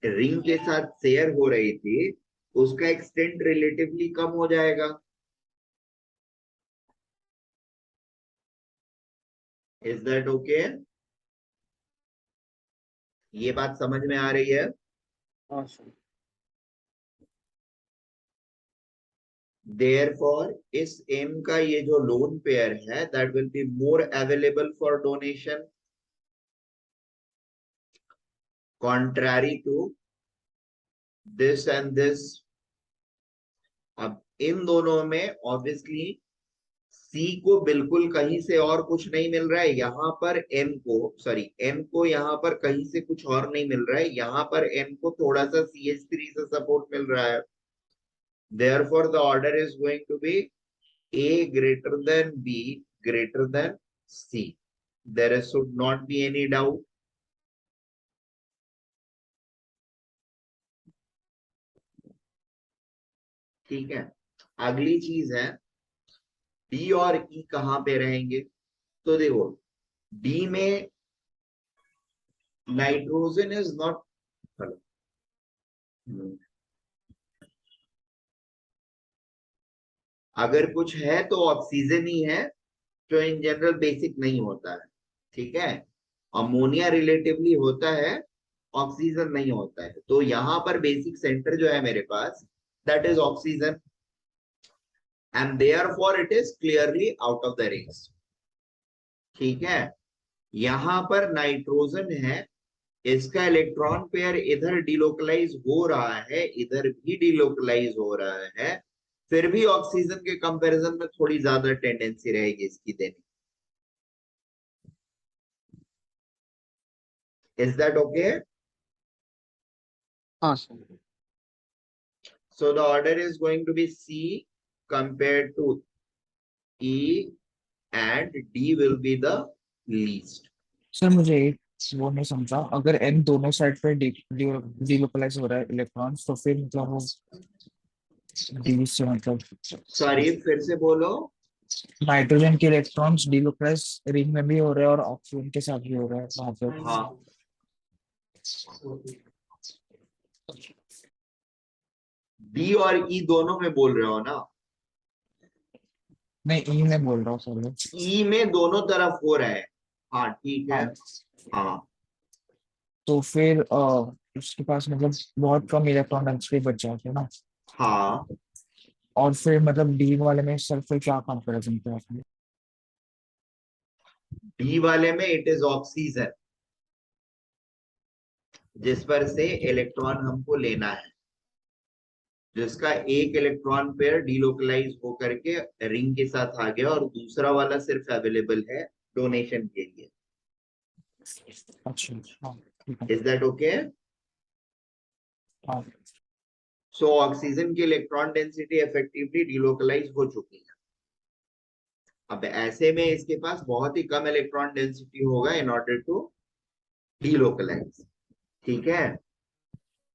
रिंग के साथ शेयर हो रही थी उसका एक्सटेंट रिलेटिवली कम हो जाएगा. Is that okay? ये बात समझ में आ रही है? हाँ सर. Therefore इस M का ये जो लोन पेयर है that will be more available for donation contrary to this and this. अब इन दोनों में ऑब्वियसली C को बिल्कुल कहीं से और कुछ नहीं मिल रहा है, यहाँ पर N को यहाँ पर कहीं से कुछ और नहीं मिल रहा है, यहाँ पर N को थोड़ा सा CH3 से सपोर्ट मिल रहा है. Therefore the order is going to be A greater than B greater than C. There should not be any doubt. ठीक है. अगली चीज है D और E कहाँ पे रहेंगे. तो देखो D में नाइट्रोजन इज नॉट, अगर कुछ है तो ऑक्सीजन ही है जो इन जनरल बेसिक नहीं होता है. ठीक है. अमोनिया रिलेटिवली होता है, ऑक्सीजन नहीं होता है. तो यहाँ पर बेसिक सेंटर जो है मेरे पास that is oxygen and therefore it is clearly out of the race. ठीक है. यहाँ पर नाइट्रोजन है, इसका इलेक्ट्रॉन पेयर इधर डिलोकलाइज हो रहा है, इधर भी डिलोकलाइज हो रहा है, फिर भी ऑक्सीजन के कंपैरिजन में थोड़ी ज्यादा टेंडेंसी रहेगी इसकी देने. Is that okay? हाँ sir. So the order is going to be C compared to E and D will be the least. Sir मुझे एक वो नहीं समझा, अगर एन दोनों साइड पे डिलोकलाइज हो रहा है इलेक्ट्रॉन्स तो फिर मतलब वो डी से मतलब Sorry, फिर से बोलो. नाइट्रोजन के इलेक्ट्रॉन्स डिलोकलाइज रिंग में भी हो रहे हैं और ऑक्सीजन के साथ भी हो रहा है वहां पे. हाँ. D और E दोनों में बोल रहे हो ना? नहीं ई में बोल रहा हूँ सर. E में दोनों तरफ हो रहा है. हाँ ठीक है. हाँ. हाँ. तो फिर उसके पास मतलब बहुत कम इलेक्ट्रॉन डेंसिटी बच जाती है ना. हाँ. और फिर मतलब डी वाले में सर फिर क्या कंपैरिजन किया आपने. D वाले में इट इज ऑक्सीजन जिस पर से इलेक्ट्रॉन हमको लेना है, जिसका एक इलेक्ट्रॉन पेयर डिलोकलाइज होकर के रिंग के साथ आ गया और दूसरा वाला सिर्फ अवेलेबल है डोनेशन के लिए. अच्छा. हाँ ठीक है. Is that okay? हाँ. सो ऑक्सीजन की इलेक्ट्रॉन डेंसिटी इफेक्टिवली डिलोकलाइज हो चुकी है. अब ऐसे में इसके पास बहुत ही कम इलेक्ट्रॉन डेंसिटी होगा इन ऑर्डर टू डिलोकलाइज. ठीक है.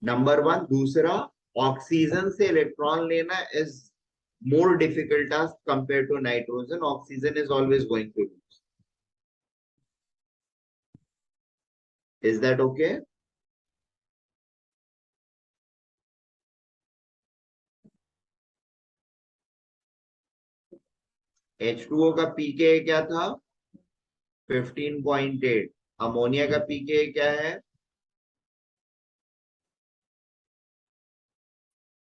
नंबर 1. दूसरा, ऑक्सीजन से इलेक्ट्रॉन लेना is more difficult task compared to nitrogen. Oxygen is always going to lose. Is that okay? H2O का pK क्या था? 15.8. अमोनिया का pK क्या है?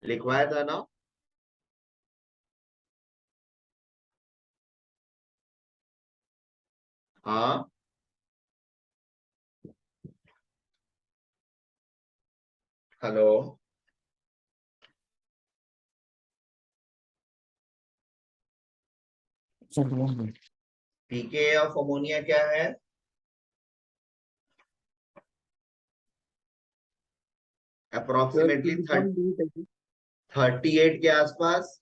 लिखवाया था ना? हाँ. हेलो. pK ऑफ अमोनिया क्या है? अप्रोक्सीमेटली 38 के आसपास.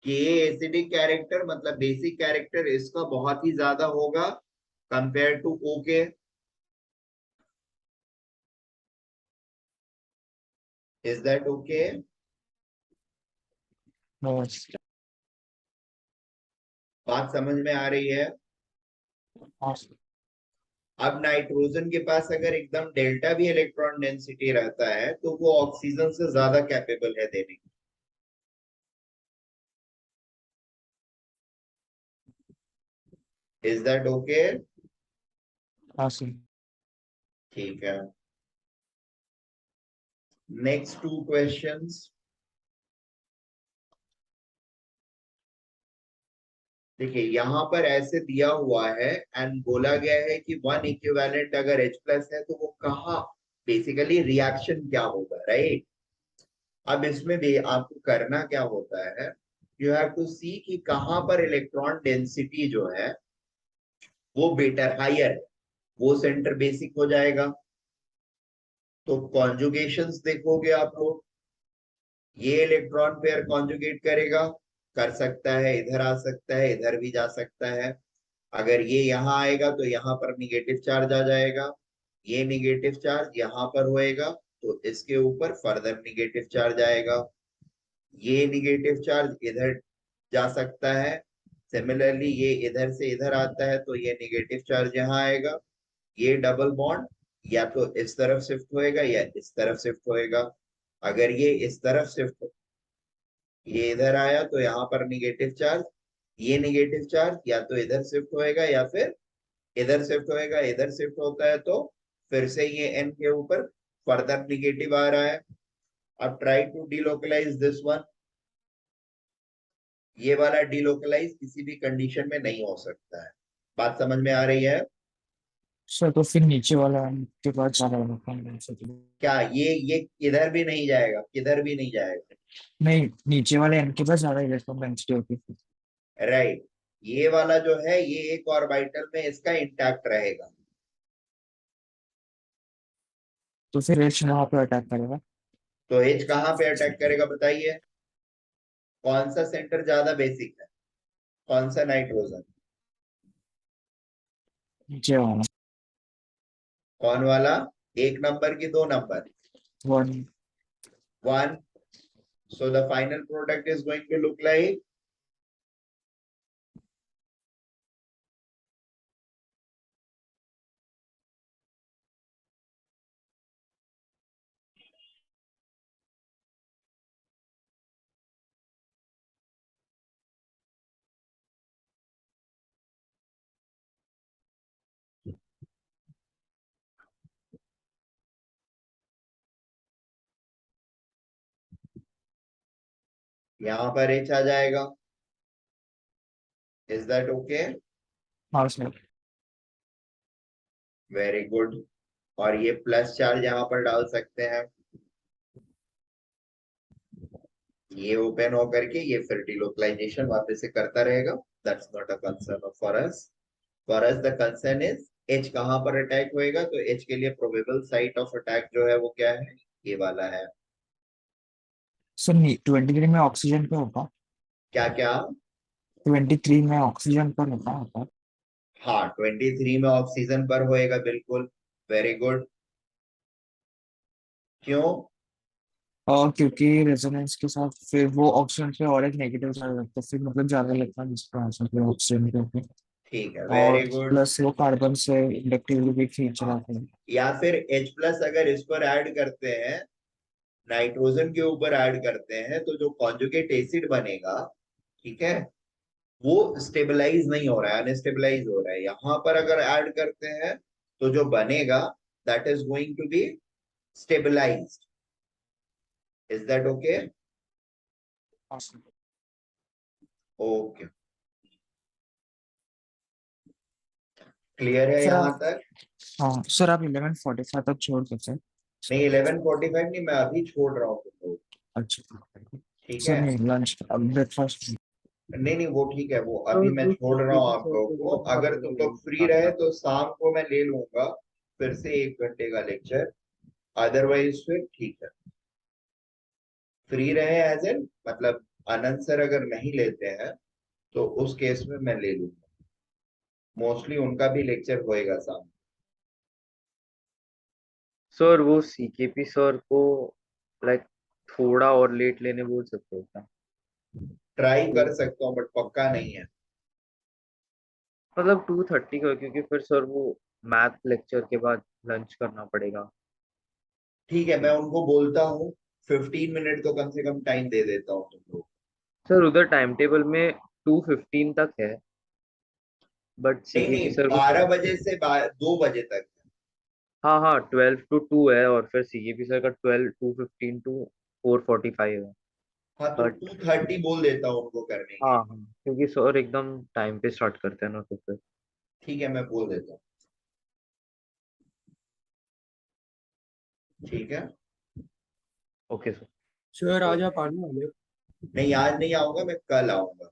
कि ये एसिडिक कैरेक्टर मतलब बेसिक कैरेक्टर इसका बहुत ही ज्यादा होगा कंपेयर टू ओ के। Is that okay? हाँ बात समझ में आ रही है? हाँ अब नाइट्रोजन के पास अगर एकदम डेल्टा भी इलेक्ट्रॉन डेंसिटी रहता है तो वो ऑक्सीजन से ज्यादा कैपेबल है देने की। Is that okay? हाँ सर। ठीक है, नेक्स्ट 2 क्वेश्चंस। देखिए यहाँ पर ऐसे दिया हुआ है एंड बोला गया है कि 1 इक्विवेलेंट अगर H प्लस है तो वो कहाँ बेसिकली रिएक्शन क्या होगा, राइट? अब इसमें भी आपको करना क्या होता है, यू हैव टू सी कि कहाँ पर इलेक्ट्रॉन डेंसिटी जो है वो बेटर हायर है, वो सेंटर बेसिक हो जाएगा। तो कॉन्जुगेशंस देखोगे आप लोग, ये इलेक्ट्रॉन पेयर कॉन्जुगेट करेगा, कर सकता है इधर आ सकता है इधर भी जा सकता है। अगर ये यहाँ आएगा तो यहाँ पर निगेटिव चार्ज आ जाएगा, ये निगेटिव चार्ज यहाँ पर होएगा तो इसके ऊपर फर्दर निगेटिव चार्ज आएगा, ये निगेटिव चार्ज इधर जा सकता है। सिमिलरली ये इधर से इधर आता है तो ये निगेटिव चार्ज यहाँ आएगा, ये डबल बॉन्ड या तो इस तरफ शिफ्ट होएगा या इस तरफ शिफ्ट होएगा। अगर ये इस तरफ शिफ्ट, ये इधर आया तो यहाँ पर निगेटिव चार्ज, ये निगेटिव चार्ज या तो इधर शिफ्ट होएगा या फिर इधर शिफ्ट होएगा। इधर शिफ्ट होता है तो फिर से ये n के ऊपर फर्दर निगेटिव आ रहा है। अब try to delocalise this one, ये वाला डीलोकलाइज किसी भी कंडीशन में नहीं हो सकता है। बात समझ में आ रही है? सर तो फिर नीचे वाला के बाद ज्यादा इलेक्ट्रॉन डेंसिटी। क्या ये इधर भी नहीं जाएगा, किधर भी नहीं जाएगा? नहीं, नीचे वाले एन के पास ज्यादा इलेक्ट्रॉन डेंसिटी होती है। राइट, ये वाला जो है ये एक ऑर्बिटल में इसका इंटैक्ट रहेगा। तो फिर एच वहां पे अटैक करेगा। तो H कहाँ पे अटैक करेगा बताइए? कौन सा सेंटर ज्यादा बेसिक है, कौन सा नाइट्रोजन? नीचे वाला कौन वाला? 1 नंबर की 2 number? 1। 1। So the final product is going to look like यहाँ पर H आ जाएगा। Is that okay? हाँ सर। Very good. और ये प्लस चार्ज यहाँ पर डाल सकते हैं, ये ओपन होकर के ये फिर डिलोकलाइजेशन वापस से करता रहेगा। That's not a concern for us. For us the concern is H कहाँ पर अटैक होएगा, तो H के लिए प्रोबेबल साइट ऑफ अटैक जो है वो क्या है, ये वाला है। सर 23 में ऑक्सीजन पे होगा। क्या क्या? 23 में ऑक्सीजन पर होगा। हाँ 23 में ऑक्सीजन पर होएगा, बिल्कुल। Very good. क्यों? और क्योंकि रेजोनेंस के साथ फिर वो ऑक्सीजन पे और एक नेगेटिव चार्ज लगता है, फिर मतलब ज्यादा इलेक्ट्रॉन ट्रांसफर फिर ऑक्सीजन के ऊपर। ठीक है, और वेरी गुड। प्लस वो कार्बन से इंडक्टिवली भी खींच रहा है। या फिर H प्लस अगर इस पर ऐड करते हैं, नाइट्रोजन के ऊपर ऐड करते हैं, तो जो कॉन्जुगेट एसिड बनेगा, ठीक है, वो स्टेबलाइज नहीं हो रहा है, अनस्टेबलाइज हो रहा है। यहाँ पर अगर ऐड करते हैं तो जो बनेगा that is going to be stabilised. Is that okay? Okay, clear है सर यहाँ तक? हाँ सर, आप 11:45 तक छोड़ सकते हैं। नहीं 11:45 नहीं, मैं अभी छोड़ रहा हूँ तुम लोग। अच्छा ठीक सर, है, नहीं लंच ब्रेकफास्ट। नहीं नहीं वो ठीक है, वो अभी मैं छोड़ रहा हूँ आप लोगों को। अगर तुम लोग फ्री रहे तो शाम को मैं ले लूंगा फिर से 1 घंटे का लेक्चर, अदरवाइज फिर ठीक है। फ्री रहे एज एन मतलब आनंद सर अगर नहीं लेते हैं तो उस केस में मैं ले लूंगा, मोस्टली उनका भी लेक्चर होएगा सामने। सर वो सीकेपी सर को लाइक थोड़ा और लेट लेने बोल सकते हो क्या? ट्राई कर सकता हूँ बट पक्का नहीं है। मतलब 2:30 का, क्योंकि फिर सर वो मैथ लेक्चर के बाद लंच करना पड़ेगा। ठीक है, मैं उनको बोलता हूँ 15 मिनट तो कम से कम टाइम दे देता हूँ तुम लोग। सर उधर टाइम टेबल में 2:15 तक है, बट नहीं सीकेपी नहीं, सर को 12 बजे से 2 बजे तक। हाँ हाँ 12 to 2 है, और फिर सीकेपी सर का 2:15 to 4:45 है। हाँ तो बट 2:30 बोल देता हूँ उनको करने के हाँ लिए। हाँ, क्योंकि सर एकदम टाइम पे स्टार्ट करते हैं ना, तो फिर ठीक है, मैं बोल देता हूँ। ठीक है। Okay sir. सर आज आप आने वाले हो? नहीं आज नहीं आऊंगा, मैं कल आऊंगा।